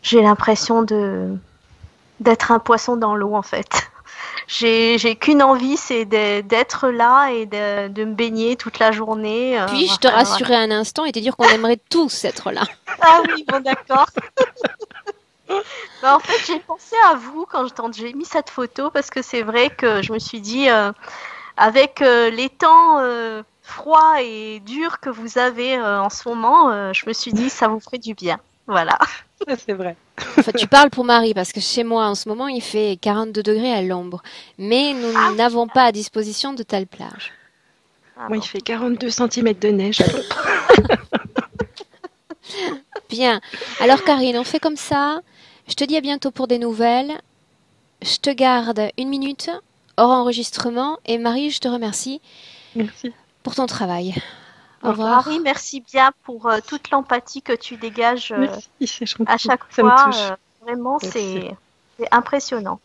C: j'ai l'impression d'être un poisson dans l'eau, en fait. J'ai qu'une envie, c'est d'être là et de me baigner toute la journée.
A: Puis-je te rassurer un instant et te dire qu'on aimerait tous être là?
C: Ah oui, bon d'accord. En fait, j'ai pensé à vous quand j'ai mis cette photo parce que c'est vrai que je me suis dit, avec les temps froids et durs que vous avez en ce moment, je me suis dit ça vous ferait du bien. Voilà.
B: C'est vrai.
A: Enfin, tu parles pour Marie parce que chez moi en ce moment il fait 42 degrés à l'ombre, mais nous n'avons pas à disposition de telle plage.
B: Moi, il fait 42 cm de neige.
A: Bien. Alors Karine, on fait comme ça. Je te dis à bientôt pour des nouvelles. Je te garde 1 minute hors enregistrement. Et Marie, je te remercie.
B: Merci.
A: Pour ton travail. Au revoir.
C: Marie, merci bien pour toute l'empathie que tu dégages
B: merci, c'est
C: à chaque
B: ça
C: fois.
B: Me touche.
C: Vraiment, c'est impressionnant.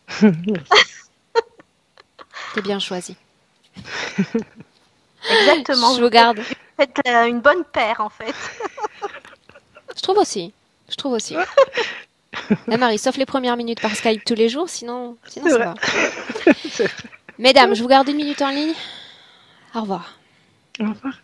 A: T'es bien choisi.
C: Exactement.
A: Je vous garde.
C: Vous êtes une bonne paire, en fait.
A: Je trouve aussi. La Marie, sauf les premières minutes par Skype tous les jours, sinon ça va. Mesdames, je vous garde 1 minute en ligne. Au revoir.
B: Au revoir.